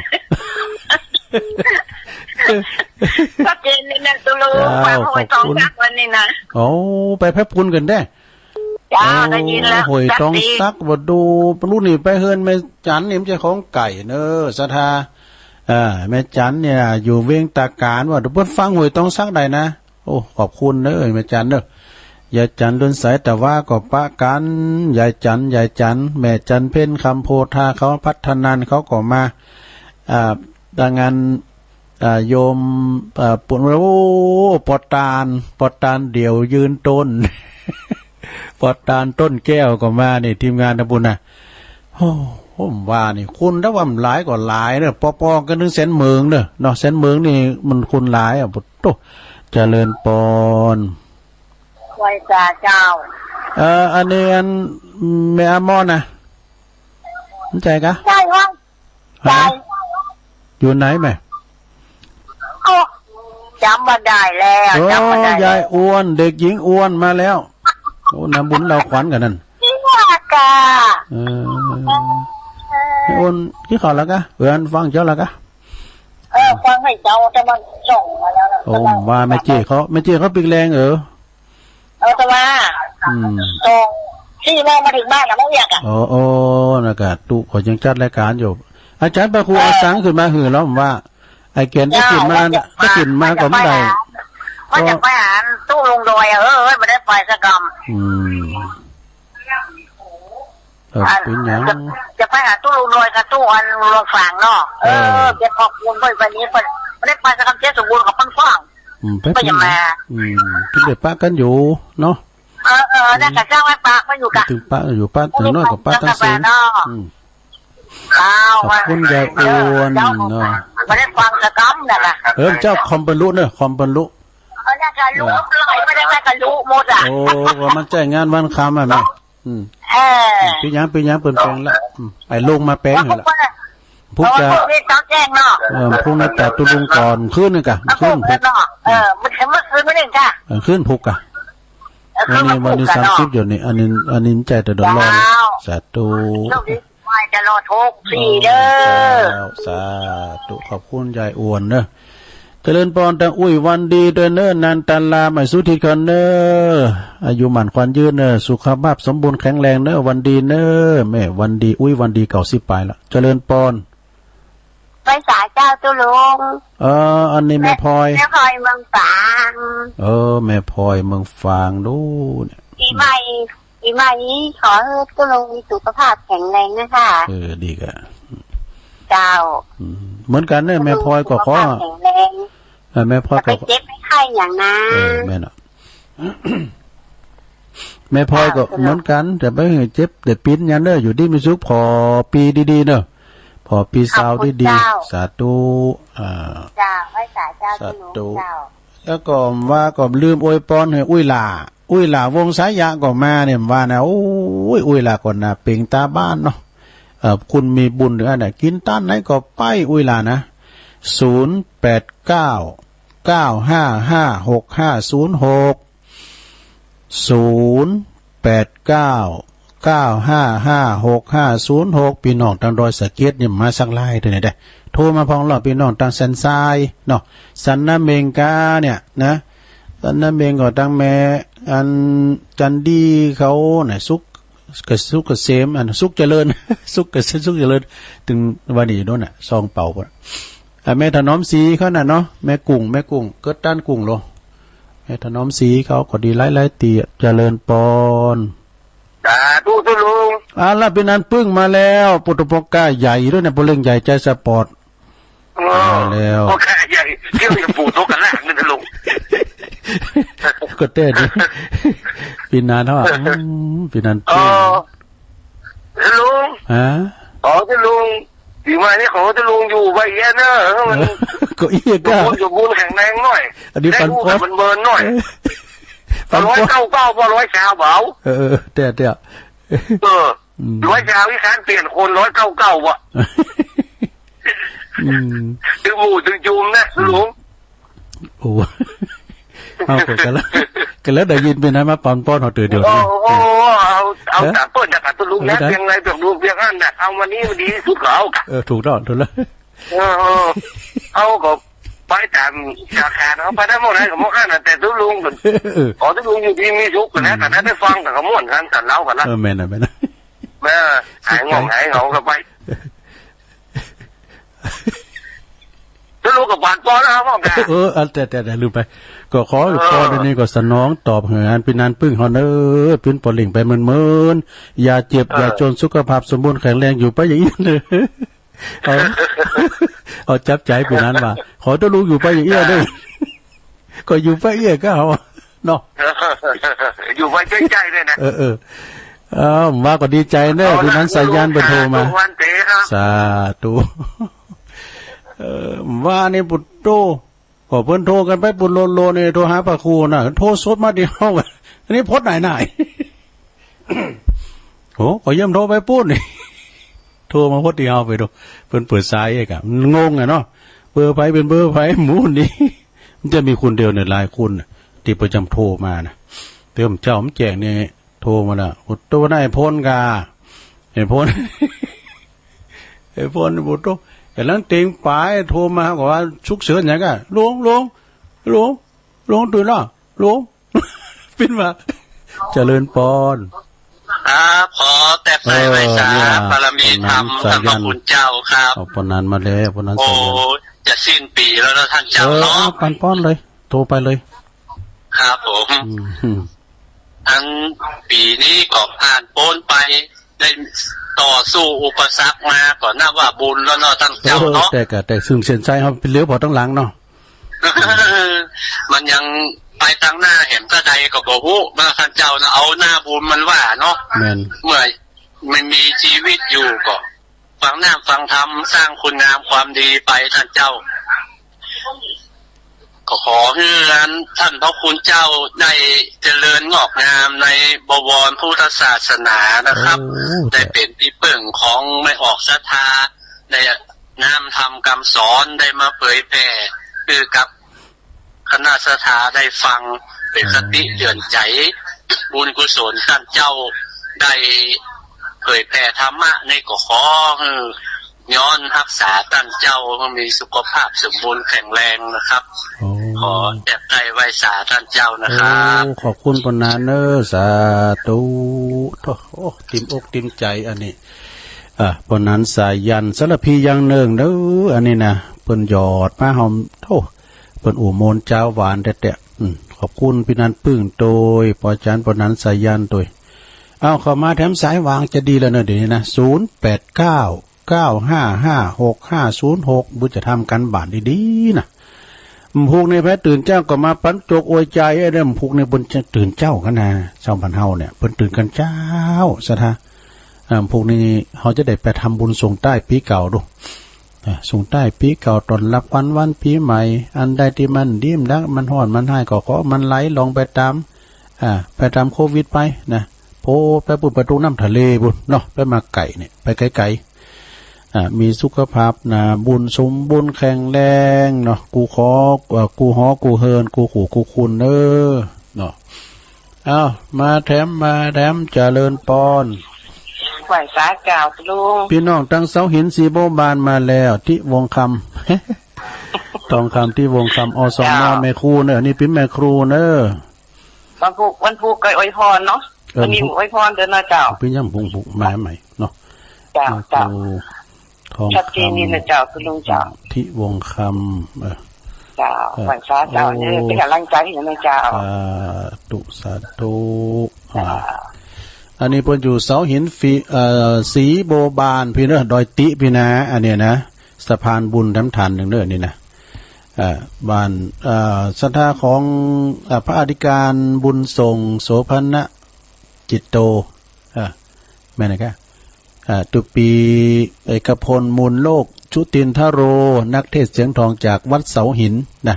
ก็เจนนี่นะตุลูมาหอยทองซักวันนี้นะโอ้ไปแพบพุนกันได้จ้าได้ยินแล้วหอยทองซักบ่ดูรุ่นนี้ไปเฮือนแม่จันนี่มันจะของไก่เด้อศรัทธาแม่จันเนี่ยอยู่เวียงตาการว่าเพิ่นฟังหวยต้องซักได้นะโอ้ขอบคุณเด้อแม่จันเด้อยายจันเดินสายแต่ว่าก็ปะกันยายจันแม่จันเพ็ญคำโพธาเขาพัฒนานเขาก็มาดังนั้นโยมปุ่นโอ้ปอตานเดี่ยวยืนต้นปอตานต้นแก้วก็มานี่ทีมงานนะบุญนะโอ้ผมว่านี่คุณถ้าว่ามันหลายก็หลายเด้อปอกันถึงแสนเมืองเด้อเนาะแสนเมืองนี่มันคุณหลายอ่ะปุตโตเจริญปอนไว้จ่าเจ้าอันนี้อันแม่อมอนนะสนใจกะใช่ครับใช่อยู่ไหนแม่จำมาได้แล้วจำมาได้ยายอ้วนเด็กหญิงอ้วนมาแล้วโอ้น้ำบุญเราขวัญกันนั่นนี่ว่ากะอ้วนกี่ข่าวแล้วกะเพื่อนฟังเจ้าแล้วกะฟังให้เจ้าจะมาส่งมาแล้วโอ้ว่าแม่เจ้เขาปีกแรงแต่ว่าส่งที่แม่มาถึงบ้านแล้วไม่อยากโอ้นะครับตุขอยังจัดรายการอยู่อาจารย์พระครูอาสังขึ้นมาหือแล้วผมว่าไอ้เกณฑ์ที่ขึ้นมาก็ไม่ได้ก็จะไปหาตู้ลงดอยไม่ได้ไปสักกรรมเป็นยังจะไปหาตู้ลงดอยกับตู้อันลงฝั่งเนาะเก็บขอบคุณไปวันนี้ไม่ได้ไปสักกรรมเจ้าสมบูรณ์กับปั้นฟังก็จะมาทุกเด็กป้ากันอยู่เนาะน่าจะเจ้าไว้ป้าไม่อยู่กันถึงป้าอยู่ป้าถึงน้อยกับป้าทั้งสิ้นขอบคุณยายอ้วนเนาะไม่ได้ฟังสักกรรมนั่นแหละเจ้าคอมบรรลุเนอะคอมบรรลุน่าจะรู้ไม่ได้กันรู้หมดโอ้ว่ามันใจงานวันคำอ่ะแม่ปียังเปลี่ยนแปลงละไอ้ลงมาแปลงเหรอละพุกจะต้องแจ้งเนาะพุกนัดแต่ตุลุงก่อนขึ้นนึงกะขึ้นพุกมันคืนไม่ได้จ้ะขึ้นพุกกะวันนี้30อยู่นี่อันนี้ใจแต่ดอลลาร์สาธุไม่จะรอทุกสี่เด้อสาธุขอบคุณยายอ้วนเนอะเจริญปอนแต่อุ้ยวันดีเด้อเนอนันตันลาไม่สุธิกันเนออายุหมันควันยืนเนอสุขภาพสมบูรณ์แข็งแรงเนอวันดีเนอแม่วันดีอุ้ยวันดี90ปลายละเจริญปอนไปสายเจ้าตุลุงอันนี้แม่พลอยเมืองฝางแม่พลอยเมืองฝางดูเนี่ยปีใหม่นี้ขอให้ตุลุงมีสุขภาพแข็งแรงนะคะดีกะเจ้าเหมือนกันเนี่ยแม่พลอยก็ขอแม่พลอยก็เจ็บไม่ไข้อย่างนั้นแม่น่ะแม่พลอยก็เหมือนกันแต่ไม่เจ็บแต่ปิ้นยันเนอะอยู่ที่มิสุพอปีดีๆเนอะพอปีสาวดีสาธุเจ้าไว้สาธุแล้วก็ว่าก็ลืมอวยพรให้อุ้ยหล่าวงสายยะก็มาเนี่ยว่านะอุ้ยหล่าก่อนนะเป่งตาบ้านเนาะคุณมีบุญหรืออะไรกินต้านไหนก็ไปอุ้ยล่ะนะ0899556506 0899556506พี่น้องทางดอยสะเก็ดเนี่ยมาสักไล่เท่าไหร่ได้ โทรมาพองหลอพี่น้องตังสันทรายเนาะสันนาเมงกาเนี่ยนะสันนาเมงก็ตังแม่อันจันดีเขาไหนสุกเกษมอันสุกเจริญ สุกเกษมสุกเจริญถึงวันนี้โน่นน่ะซองเป่าป่ะแม่ถนอมสีเขาน่ะเนาะแม่กุ้งเกิดด้านกุ้งโลแม่ถนอมสีเขาก็ดีหลายตีเจริญปอนดูตุลุงล่ะเป็นนั้นปึ้งมาแล้วปุถุปกาใหญ่ด้วยนะปุเร่งใหญ่ใจสปอร์ตมาแล้วโอเคใหญ่เที่ยวอย่างปู่โตกันแรกนี่ตุลุงก็เต้ดิปีนานเท่าปีนานปึ้งลุงตุลุงปีใหม่นี่ของตุลุงอยู่ใบแย่เนอะมันก็อีกก็อยู่บุญแข็งแรงหน่อยอันนี้ปันปอนมันเบิร์นหน่อย199พอ100ชาวเบาเตี้ย100ชาวที่ค้านเปลี่ยนคน199ว่ะถึงหมู่ถึงจูมนะลุงโอ้เอากันแล้วได้ยินไปนะมาปอนป้อนเขาตื่นเดี๋ยวนี้เอาแต่เปิ้ลจากตุลุงนะเพียงไรเพียงลุงเพียงอันน่ะเอาวันนี้มันดีสุดแล้วถูกต้องแล้วเอาก็ไปตามจากการเขาไปได้หมดเลยกับหมดอันน่ะแต่ตุลุงกันตุลุงอยู่ที่มีสุขกันนะแต่นั้นได้ฟังแต่เขาม่วนกันแต่เล่ากันนะแม่น่ะแม่หายงงหายเหงากันไปตุลุงกับปานปอนนะครับพ่อแม่แต่ลืมไปก็ขออยู่ปอนนี้ก็สนองตอบเหงานเป็นนานปึ้งฮอนเป็นปอลิงไปเมินอย่าเจ็บอย่าจนสุขภาพสมบูรณ์แข็งแรงอยู่ไปอย่างนี้เลยเอาจับใจเป็นนั้นว่าขอตัวลูกอยู่ไปอย่างนี้ด้วยก็อยู่ไปก็เอาเนาะอยู่ไปใจเลยนะมาก็ดีใจเนอะเป็นนั้นสายันเป็นโทรมาสาธุว่านี่ปุตโตก็เพิ่นโทรกันไปปุโลเนี่ยโทรหาพระครูน่ะโทรสดมาที่ห้องอันนี้พดไหนโอ้ก็ย่ำโทรไปพูดนี่โทรมาพดที่ห้องไปดูเพิ่นเปิดสายเอกงงอ่ะเนาะเบอร์ไผเป็นเบอร์ไผหมูนี่มันจะมีคนเดียวเนี่ยหลายคนที่ประจำโทรมานะเติมเจ้าผมแจกนี่โทรมาแล้วปุตโตนายพ้นกาไอ้พ้นปุตโตแต่หลังเต็งป่ายโทรมาบอกว่าชุกเฉินอย่างกันลุงตื่นแล้วลุงปิ้นมาเจริญปอนขอแต่ไปไว้สาบารมีธรรมพระคุณเจ้าครับปนนั้นมาแล้วปนนั้นจะสิ้นปีแล้วท่านเจ้าเนาะปันป้อนเลยโทรไปเลยครับผมทั้งปีนี้ก็ผ่านพ้นไปได้ต่อสู้อุปสรรคมาก่อนหน้าว่าบุญแล้วเนาะท่านเจ้าเนาะแต่ซึ่งเส้นใจเขาเป็นเลี้ยวพอตั้งหลังเนาะมันยังไปตั้งหน้าเห็นก็ใดก็บอกว่ามาท่านเจ้านะเอาหน้าบุญมันว่าเนาะเมื่อมันมีชีวิตอยู่ก็ฟังน้ำฟังธรรมสร้างคุณงามความดีไปท่านเจ้าก็ขอให้ท่านพระคุณเจ้าได้เจริญงอกงามในบวรพุทธศาสนานะครับได้เป็นที่เปิ่งของไม่ออกศรัทธาได้นำธรรมคำสอนได้มาเผยแผ่คือกับคณะศรัทธาได้ฟังเป็นคติเตือนใจบุญกุศลท่านเจ้าได้เผยแผ่ธรรมะในก็ขอย้อนรักษาท่านเจ้ามีสุขภาพสมบูรณ์แข็งแรงนะครับขอแจกใจไว้สาท่านเจ้านะครับขอบคุณปนานเนอสาธุโอ้ติมอกติมใจอันนี้ปนนั้นสายันสารพียังเนืองเด้ออันนี้นะเปิ้นหยอดมาหอมโธ่เปิ้นอู่โมนเจ้าหวานแท้ๆขอบคุณพี่นันปึ้งโดยปอจันปนนั้นสายันโดยเอาเข้ามาแถมสายวางจะดีแล้วเนอะเดี๋ยวนี้นะ08995560506บุญจะทำกันบาทดีๆนะพวกในแพ้ตื่นเจ้าก็มาปั้นโจกอวยใจไอ้เรื่องพวกในบนจะตื่นเจ้ากันนะชาวบ้านเฮาเนี่ยเพิ่นตื่นกันเจ้าซะท่าพวกนี้เขาจะได้ไปทำบุญส่งใต้ปีเก่าดูส่งใต้ปีเก่าตอนรับวันปีใหม่อันใดที่มันดิ้มดักมันห่อนมันให้ก็ขอมันไหลลองไปตามโควิดไปนะโพไปปุดประตูน้ำทะเลบุญเนาะไปมาไก่เนี่ยไปไกลๆมีสุขภาพนะบุญสมบุญแข็งแรงเนาะกูขอกูฮอกูเฮินกูขู่กูคุณเนาะเอามาแถมเจริญปอน ไหวสาเก่าลุงพี่น้องตั้งเสาหินสีโบบานมาแล้วที่วงคำ ทองคำที่วงคำอสมแม่ครูเนอะนี่เป็นแม่ครูเนอะวันพุกก็อวยพรเนาะวันนี้อวยพรเดินนะเจ้าพี่ย่ำพุกมาใหม่เนาะเจ้าทองชัดเจนนี่นะเจ้าคุณลุงเจ้าที่วงคำเจ้าไหวสาเจ้าเนี่ยเป็นกำลังใจให้นะเจ้าสาธุอันนี้เพิ่นอยู่เสาหินสีโบบานพี่เนอะดอยติพี่นะอันเนี้ยนะสะพานบุญน้ำทานหนึ่งเนอะนี่นะบ้านศรัทธาของพระอธิการบุญส่งโสภณจิตโตแม่นะครับตุปีเอกพลมูลโลกชุตินทโรนักเทศเสียงทองจากวัดเสาหินนะ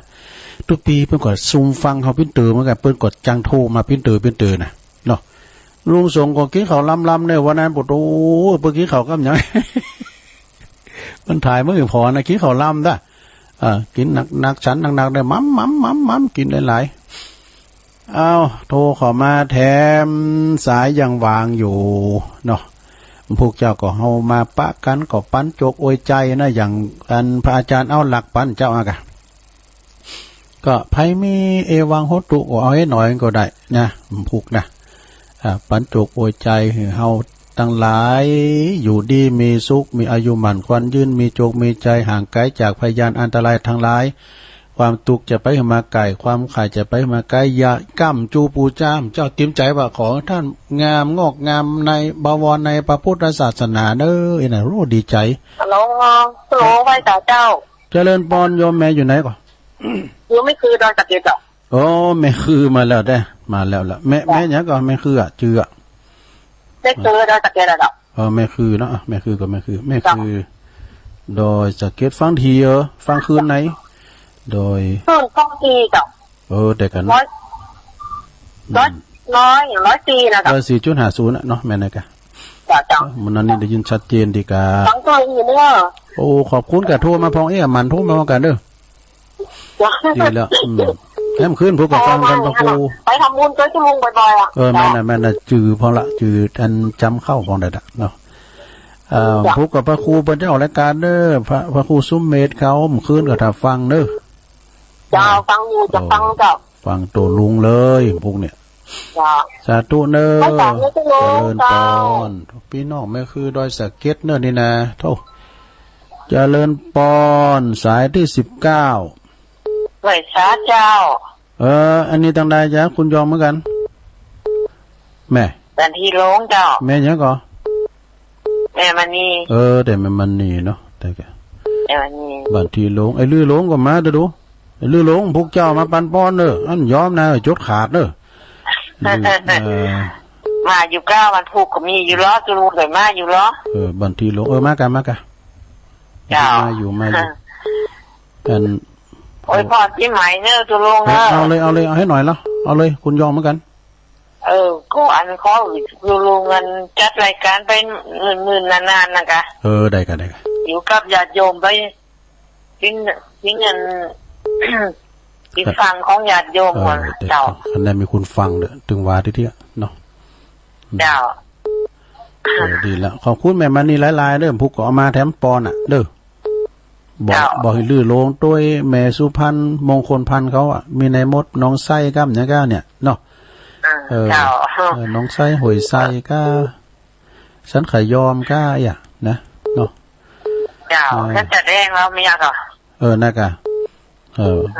ตุปีเพิ่นกดซุมฟังเขาพิ้นตือเหมือนกันเพิ่นกดจังโทมาพิ้นตือนะเนาะลุงส่งก็กินเขาลำเนี่ยวันนั้นปวดโอ้เมื่อกี้เขาก็ยัง มันถ่ายเมื่อพอนะกินเขาลำได้กินหนักฉันหนักได้มั่มกินหลายๆเอาโทรขอมาแถมสายยังวางอยู่เนาะพวกเจ้าก็เฮามาปะกันก็ปั้นโจกอวยใจนะอย่างอันพระอาจารย์เอาหลักปั้นเจ้าอากะก็ไผมีเอวังโหตุก็เอาให้หน่อยก็ได้นะผูกนะปั้นโจกอวยใจเฮาทั้งหลายอยู่ดีมีสุขมีอายุหมั่นควันยืนมีโจกมีใจห่างไกลจากพยานอันตรายทั้งหลายความตุกจะไปมาไก่ความขายจะไปมาไกลอย่าก้ำจูปูจ้ามเจ้าเตรียมใจว่าขอท่านงามงอกงามในบวรในพระพุทธศาสนาเด้อน่ะรู้ดีใจฮัลโหลไหว้เจ้าเจริญพรโยมแม่อยู่ไหนก่อนอยู่ไม่คือดอยตะเกียบเจ้าโอ้แม่คือมาแล้วได้มาแล้วล่ะแม่หยังก่อนแม่คือจือแม่คือดอยตะเกียบเจ้าแม่คือเนาะแม่คือก็แม่คือโดยสะเก็ตฟังทีฟังคืนไหนโดยฟังทีเจ้าแต่กัน100 ปีนะเจ้า4.50เนาะแม่นกะจ้ามันนั้นนี่ได้ยินชัดเจนดีกาฟังตัวอยู่เนาะโอ้ขอบคุณกะโทรมาพองมันโทรมากันเด้อดีแล้วแล้คืนพวกก็ฟังกันพระครูไปทำบุญเจอที่ลุงบ่อยๆแม่น่ะจือพอละจืออันจำเข้าของได้เนาะพวกกับพระครูเพิ่นจะออกรายการเด้อพระครูซุ้มเมธเขาคืนก็ถ้าฟังเด้อจ้าฟังอยู่จะฟังเจ้าฟังตัวลุงเลยพวกเนี่ยสาธุเด้อเจริญพรพี่น้องแม่คือดอยสะเก็ดเด้อนี่นะโธ่เจริญพรสายที่19ไหวสาเจ้าอันนี้ตั้งใดจ้ะคุณยอมเหมือนกันแม่เป็นที่โลงเจ้าแม่ยังก่อแม่มันนี่แต่แม่มันนี่เนาะแต่แกแม่มันนี่บัดที่โลงไอ้ลือโลงก็มาเด้อดูไอ้ลือโลงพวกเจ้ามาปันป้อนเด้ออันยอมนะจดขาดเด้อมาอยู่9วันพุกก็มีอยู่ล้อจะรู้เลยมาอยู่ล้อบัดที่โลงมากะมาอยู่กันโอ้ยพอที่หมายเนอะตัวลงเอาเลยเอาให้หน่อยแล้วเอาเลยคุณยอมเหมือนกันก็อันเขาตัวลงเงินจัดรายการไปหมื่นนานๆนะคะได้กันอยู่กับญาติโยมไปทิ้งเงินอีกฝั่งของญาติโยมเจ้าอันนั้นมีคุณฟังเด้อถึงว่าที่เนาะเจ้าดีแล้วขอบคุณแม่มันนี่หลายๆเด้อผู้ก่อมาแถมปอนอ่ะเด้อบอกให้ลือโลงด้วยแม่สุพรรณมงคลพันธุ์เขาอ่ะมีในมดน้องไส้ก้ามเนี่ยเนาะน้องไส้หอยไส้ก้าฉันขายอมก้าอ่ะนะเนาะฉันจะแดงแล้วไม่อยากอ่ะน่ากะ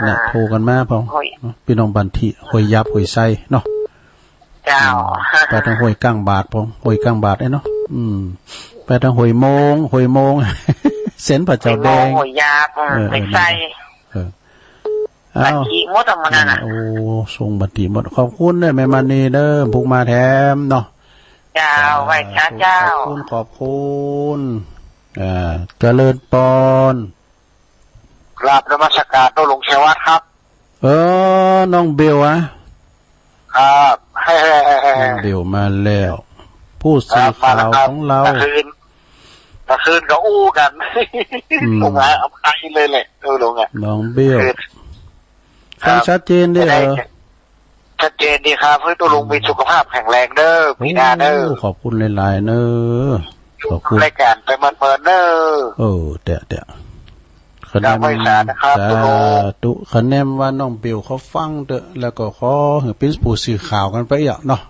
น่ะโทรกันมาพอพี่น้องบันทิหอยยับหอยไส้เนาะไปทางหอยก้างบาทพอหอยก้างบาทเนาะไปทางหอยโมงเส้นผัดเจ้าแดงหอยยาบไปใส่บัตรทีมดออกมานั่นน่ะโอ้ส่งบัตรทีมดขอบคุณเนี่ยแม่มันนี่เด้อผูกมาแถมเนาะเจ้าไว้ช้าเจ้าขอบคุณเจริญปอนกราบนมัสการโตหลวงเชวัตครับน้องเบลครับน้องเบลมาแล้วผู้สื่อข่าวของเราตะคืนก็อู้กันลงมาเอาไปเลยแหละลงอ่ะน้องเบี้ยวฟังชัดเจนด้วยช ชัดเจนดีครับเพื่อตัวลุงมีสุขภาพแข็งแรงเด้อพี่นาเด้อ ขอบคุณหลายๆเนอะขอบคุณ รายการไปมันเปิดเด้อเดี๋ยวคะแนน ไม่สานะครับ ตุคะแนนว่าน้องเบลเขาฟังเด้อแล้วก็ขอให้เป็นผู้สื่อข่าวกันไปอ่ะเนาะ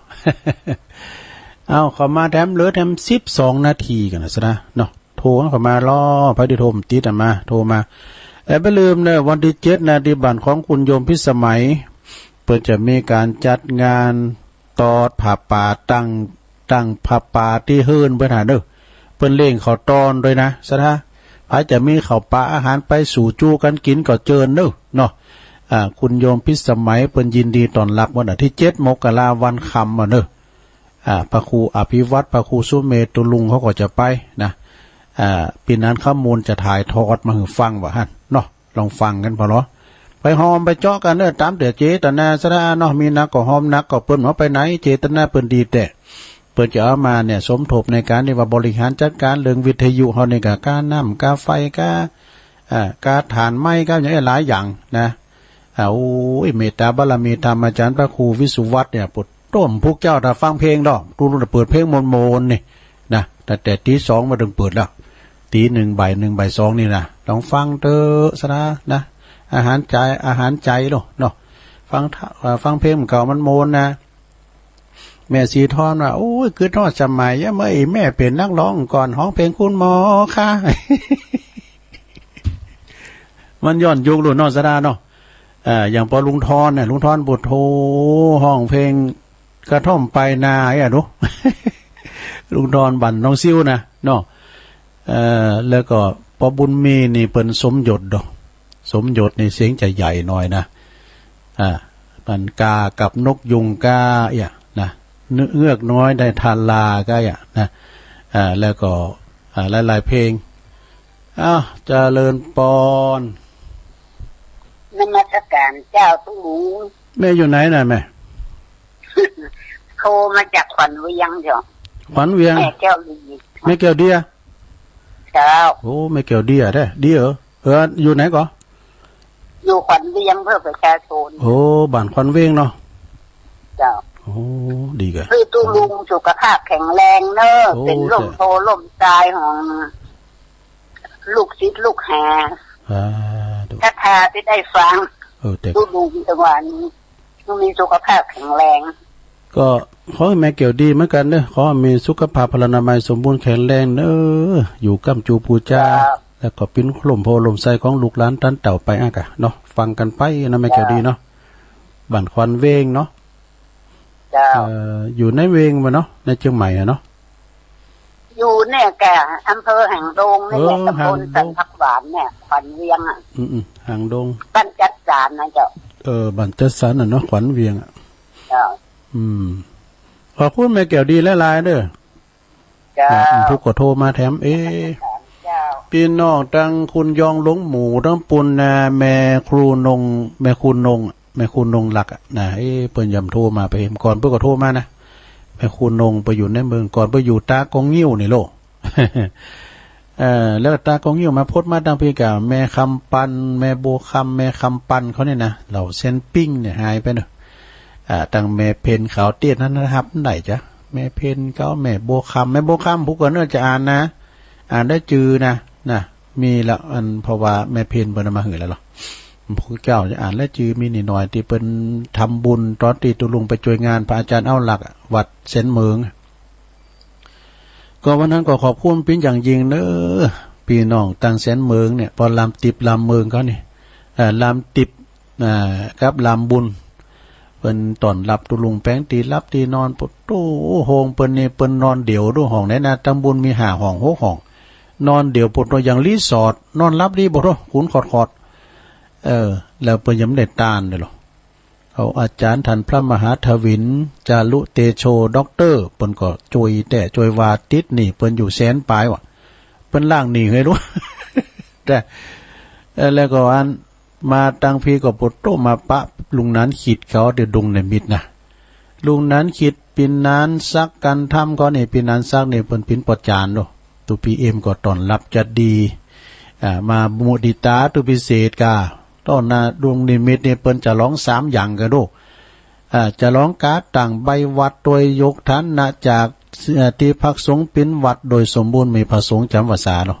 เอาเขามาแถมเหลือแถม12 นาทีกันนะซะนะเนาะโทรเขามารอพระดิโทรมติดมาโทรมาไม่ลืมเนี่ยวันที่7นะที่บ้านของคุณโยมพิสมัยเปิดจะมีการจัดงานตอดผ้าป่าตั้งผ้าป่าที่เฮิรนเพิ่นหาเด้อเปิ้นเล่งเขาตอนด้วยนะซะนะพระจะมีข้าวปลาอาหารไปสู่จู้กันกินก็เจิญเด้อเนาะคุณโยมพิสมัยเปิ้นยินดีต้อนรับวันที่7 มกราคมวันค่ำเด้อพระครูอภิวัตรพระครูสุเมธตุลุงเขาก็จะไปนะปีนั้นข้อมูลจะถ่ายทอดมาให้ฟังว่าหั่นเนาะลองฟังกันพอเนาะไปหอมไปเจาะกันเด้อตามเดี๋ยวเจตนาซะนะเนาะมีนักก็หอมนักก็เปิ้นว่าไปไหนเจตนาเปิ้นดีแต่เปิ้นจะเอามาเนี่ยสมทบในการที่ว่าบริหารจัดการเรื่องวิทยุเฮานี่ก็การน้ำกาไฟกาถ่านไม้กาอย่างหลายอย่างนะโอ้ยเมตตาบารมีธรรมอาจารย์พระครูวิสุวัฒน์เนี่ยปุดต้มพวกเจ้าถ้าฟังเพลงดอกรู้เปิดเพลงมนๆนี่นะแต่ตี 2มาถึงเปิดแล้วตี 1 บ่าย 1 บ่าย 2นี่นะลองฟังเถอะซะนะอาหารใจเนาะฟังเพลงเก่ามันโมนนะแม่สีทอนว่าโอ้ยคือทอดสมัยเมื่อแม่เป็นนักร้องก่อนร้องเพลงคุณหมอค่ะ มันย้อนยุครุ่นนอสดาเนาะอย่างพอลุงทอนเนี่ยลุงทอนบุตรโทห้องเพลงกระท่อมไปนาดู ลุงทอนบั่นน้องซิ่วนะเนาะแล้วก็พอบุญมีนี่เป็นสมหยดดอกสมหยดในเสียงจะใหญ่หน่อยนะมันกากับนกยุงกานะเงือกน้อยได้ทานลาก็นะแล้วก็หลายๆเพลงเจริญปอนนมัสการเจ้าตู้หมูแม่อยู่ไหนน่ะแม่ โทรมาจากขวัญเวียงจ้ะขวัญเวียงแม่แก้วดีแม่แก้วเดียเจ้าโอ้แม่แก้วเดียได้ดีเหรออยู่ไหนก่ออยู่ขวัญเวียงเพื่อประชาชนโอ้บ้านขวัญเวียงเนาะเจ้าโอ้ดีกะคือตู้ลุงสุขภาพแข็งแรงเนอะเป็นลมโพลมตายของลูกศิษย์ลูกหาถ้าทาที่ได้ฟังตู้ลุงจังหวะนี้ต้องมีสุขภาพแข็งแรงก็ขอให้แม่เกี่ยวดีเหมือนกันเนอะขอให้มีสุขภาพพลานามัยสมบูรณ์แข็งแรงเนอะอยู่กัมจูปูจาแล้วก็ปิ้นลมโพลมใสของลูกหลานตันเต่าไปกะเนาะฟังกันไปนะแม่เกี่ยวดีเนาะบ้านควันเวงเนาะอยู่ในเวงมาเนาะในเชียงใหม่เนาะอยู่เนี่ยแกอำเภอหางดงนี่แหละตำบลสันพักหวานเนี่ยขวัญเวียงหางดงบ้านจัดสารนะเจ้าบ้านจัดสารเนาะขวัญเวียงขอบคุณแม่แก้วดีและลายเด้อทุกก็โทรมาแถมพี่น้องตั้งคุณยองหลงหมูตั้งปุนนะแม่ครูนงแม่คุณนงหลักนะเปิ้นยำโทรมาไปเห็นก่อนเปิ้นก็โทรมานะแม่คุณนงไปอยู่ในเมืองก่อนไปอยู่ตากงงิ้วนี่โลแล้วตากงงิ้วมาพดมาดังพี่กะแม่คำปันแม่โบคำแม่คำปันเขาเนี่ยนะเหล่าเส้นปิ้งเนี่ยหายไปเนอะตั้งแม่เพนขาวเตี้ยนั้นนะครับไหนจ๊ะแม่เพนเขาแม่โบคำผู้ก่อนเนอะจะอ่านนะอ่านได้จือนะมีละอันเพราะว่าแม่เพนเปิ้นมาหือแล้วหรอผู้เจ้าจะอ่านและจือมีนิดหน่อยที่เปิ้นทำบุญตอนที่ตุลุงไปช่วยงานพระอาจารย์เอาหลักวัดเซนเมืองก็วันนั้นก็ขอบคุณเป็นอย่างยิ่งเนอะพี่น้องตั้งเซนเมืองเนี่ยพอลำติบลำเมืองเขานี่ลำติบกับลำบุญเปิ้นตอนรับตุลุงแป้งตีรับตีนอนปุโตโฮงเปิ้นนี่เปิ้นนอนเดี่ยวดูห้องไหนนะตำบุญมี5 ห้อง6 ห้องนอนเดี่ยวปุโตอย่างรีสอร์ทนอนรับดีบ่โตขุนขอดแล้วเปิ้นยังได้ตานเลยหรอเอาอาจารย์ท่านพระมหาทวินจารุเตโชด็อกเตอร์เปิ้นก็จวยวาติดนี่เปิ้นอยู่แสนปลายว่ะเปิ้นล่างนี่ให้รู้ แต่แล้วก็อันมาตังพีก็ปุโตมาปะลุงนั้นขีดเขาเดือดดงในมิดนะลุงนั้นขีดปินนั้นซักกันทำก็นี่ปินนั้นซักนี่เปิ้นปินปอจานโดตุพีเอ็มก็ตอนรับจะดีมามุดิตาตุพิเศษกาตอนน่ะดวงนิมิตเนี่ยเปิ้นจะร้อง3อย่างกันโด จะร้องการต่างใบวัดโดยยกฐานะจากที่พักสงฆ์เป็นวัดโดยสมบูรณ์มีพระสงฆ์จำพรรษาเนาะ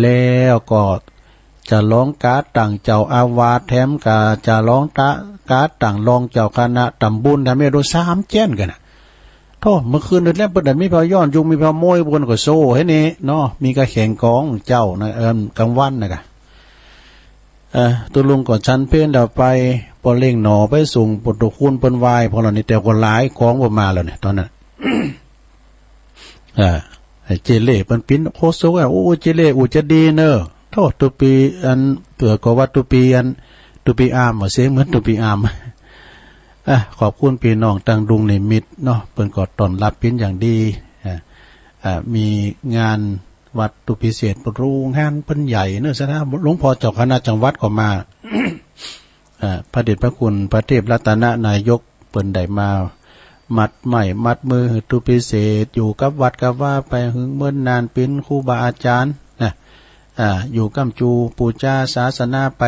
แล้วก็จะร้องการต่างเจ้าอาวาสแถมกับจะร้องการต่างรองเจ้าคณะตำบลทำให้ดู3แจ้นกันนะโธ่เมื่อคืนเดือนแรกเปิดมีพาย้อนยุงมีพาโมยบนก็โซ่ให้นี่เนาะมีกระแข่งกองเจ้านะกลางวันนะกะตัวลุงก่อนชั้นเพื่อนเดาไปพอเล่งหนอไปส่งปดคุณเปิ้นวายพอเรานี่แต่คนหลายของประมาแล้วเนี่ยตอนนั้น เจเล่เปิ้นปิ้นโคโซกโอ้เจเล่อูจะดีเนอะโทษตุปีอันเผื่อก็ว่าตุปีอันตุปีอามเสียงเหมือนตุปีอามขอบคุณพี่น้องตังดุงในมิตรเนาะเปิ้นก็ต้อนรับปิ้นอย่างดีมีงานวัดตุพิเศษปรูงานเปิ้นใหญ่เนอะซะนะหลวงพ่อเจ้าคณะจังหวัดก็มา พระเดชพระคุณพระเทพรัตนนายกเปิ้นได้มามัดใหม่มัดมือตุพิเศษอยู่กับวัดกับว่าไปหึงเมื่อนานเป็นครูบาอาจารย์นะอยู่กัมจูปูจาศาสนาไป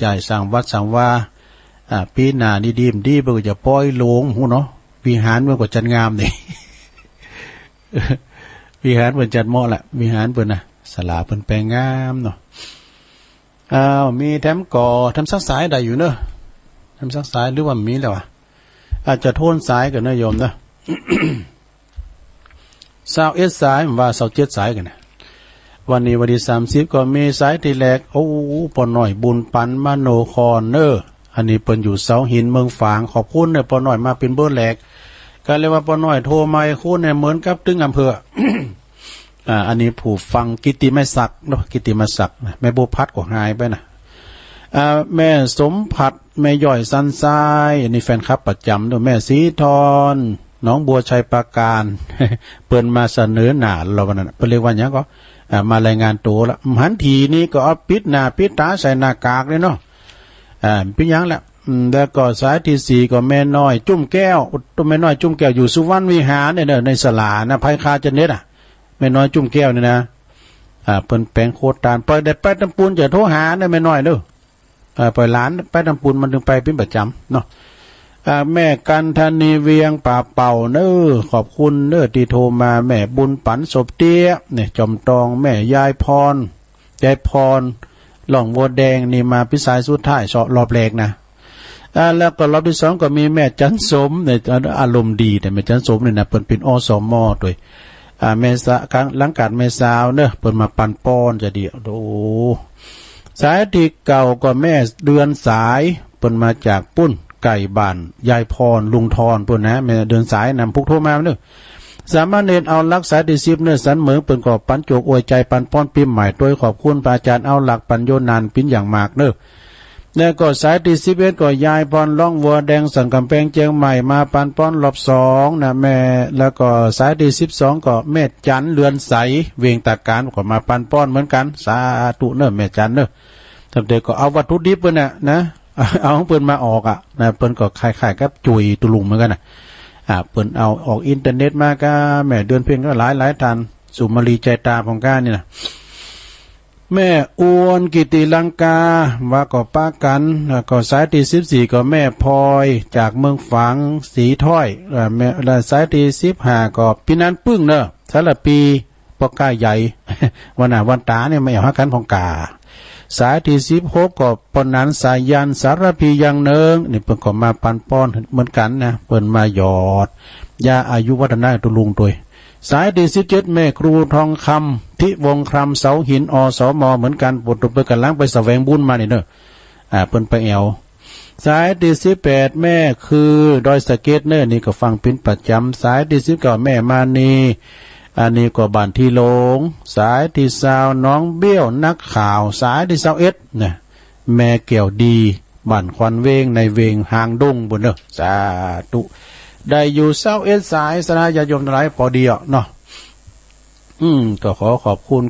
จ่ายสั่งวัดสั่งว่าปีหน้านี่ดีมดีเพื่อจะปล่อยลงหูเนาะวิหารเมื่อก็จัดงามนี่ วิหารเปิ่นจัดเหมาะแหละวิหารเปิ่นนะศาลาเปิ่นแปลงงามเนาะมีแถมก่อทำซักสายได้อยู่เนอะทำซักสายหรือว่ามีแล้วอาจจะโทนสายกันนะโยมนะ 21 สายว่า27 สายกันนะวันนี้วันที่30ก็มีสายที่แรกโอ้ปอหน่อยบุญปันมโนคอนเนอร์อันนี้เปิ้นอยู่เสาหินเมืองฝางขอบคุณเนี่ยปอหน่อยมาเป็นเบอร์แรกก็เรียกว่าปอหน่อยโทรมาคู่เนี่ยเหมือนกับตึงอำเภอ อันนี้ผู้ฟังกิติไม่ศักเนาะกิติมาศักแม่บุพัดก็หายไปนะแม่สมผัดแม่ย่อยสันทรายอันนี้แฟนคลับประจำด้วยแม่สีทอนน้องบัวชัยปราการ เปิ้นมาเสนอหน้าเราวันนั้นเปิ้นเรียกว่าหยังก็มารายงานตัวละหันทีนี้ก็เอาปิดหน้าปิดตาใส่หน้ากากเลยเนาะเป็นหยังแหละแล้วก็สายที่4ก็แม่น้อยจุ่มแก้วตัวแม่น้อยจุ่มแก้วอยู่สุวรรณวิหารเนี่ยในศาลานะภัยคาจะเน็ตแม่น้อยจุ่มแก้วนี่นะเปิ้นแปลงโคตรตานปล่อยได้ไปตำปูนจะโทรหาได้แม่น้อยเด้อปล่อยหลานไปตำปูนมันถึงไปเป็นประจำเนาะแม่กันธนีเวียงป่าเป่าเน้อขอบคุณเน้อที่โทรมาแม่บุญปันศพเตี้ยเนี่ยจอมตองแม่ยายพรหล่องวัวแดงนี่มาพิสายสุดท้ายรอบแรกนะแล้วก็รอบที่2ก็มีแม่จันสมเนี่ยอารมณ์ดีแต่แม่จันสมเนี่ยนะเปิ้นเป็นอสมด้วยแม่สะครั้งหลังการแม่สาวเนอะเปิ้นมาปันป้อนจะดีโอ้สายที่เก่าก็แม่เดือนสายเปิ้นมาจากปุ้นไก่บ้านยายพรลุงทรเปิ้นนะแม่เดือนสายนำพุกโทรมาเนอะสามารถเน้นเอารักษาที่10เนื้อสันเหมืองเปิ้นก็ปันโจกอวยใจปันป้อนปีใหม่โดยขอบคุณพระอาจารย์เอาหลักปัญโยนานปิ้นอย่างมากเนอะแล้วก็สายที่11ก็ยายพรล่องวัวแดงสันกำแพงเจียงใหม่มาปันป้อนรอบ2นะแม่แล้วก็สายที่12ก็แม่จันเรือนใสเวียงตาการก็มาปันป้อนเหมือนกันสาธุเนอะแม่จันเนอะทำเด็กก็เอาวัตถุดิบเปิ้นนะเอาของเปิ้นมาออกนะเปิ้นก็คล้ายๆกับจุยตุลุงเหมือนกันเปิ้นเอาออกอินเทอร์เน็ตมาก็แม่เดือนเพ็ญก็หลายทันสุมาลีใจตาของก้านี่นะแม่อวนกิติลังกาว่าก็ป้ากันแล้วก็สายที่14ก็แม่พลอยจากเมืองฝางสีถ้อยแม่และสายที่15ก็พี่นันปึ้งเนอะสารปีปอกกาใหญ่ วันตาเนี่ยไม่เอาหักกันของกาสายที่16ก็ปนนั้นสายยันสารพียังเนิงนี่เปิ้นก็มาปันป้อนเหมือนกันนะเปิ้นมาหยอดยาอายุวัฒนะตุลุงตัวสายที่17แม่ครูทองคำทิวงคำเสาหินอสมเหมือนกันปวดตัวไปกันล้างไปแสวงบุญมานี่เนอะเปิ้นไปแอวสายที่18แม่คือดอยสะเก็ดเนอะนี่ก็ฟังเป็นประจำสายที่19แม่มานีอันนี้ก็บ้านที่หลงสายที่20น้องเบี้ยวนักข่าวสายที่21เนี่ยแม่เกี่ยวดีบ้านควันเวงในเวงหางดงบนเนอะสาธุได้อยู่21สายสนายาโยมทั้งหลายพอดีเนาะก็ขอขอบคุณ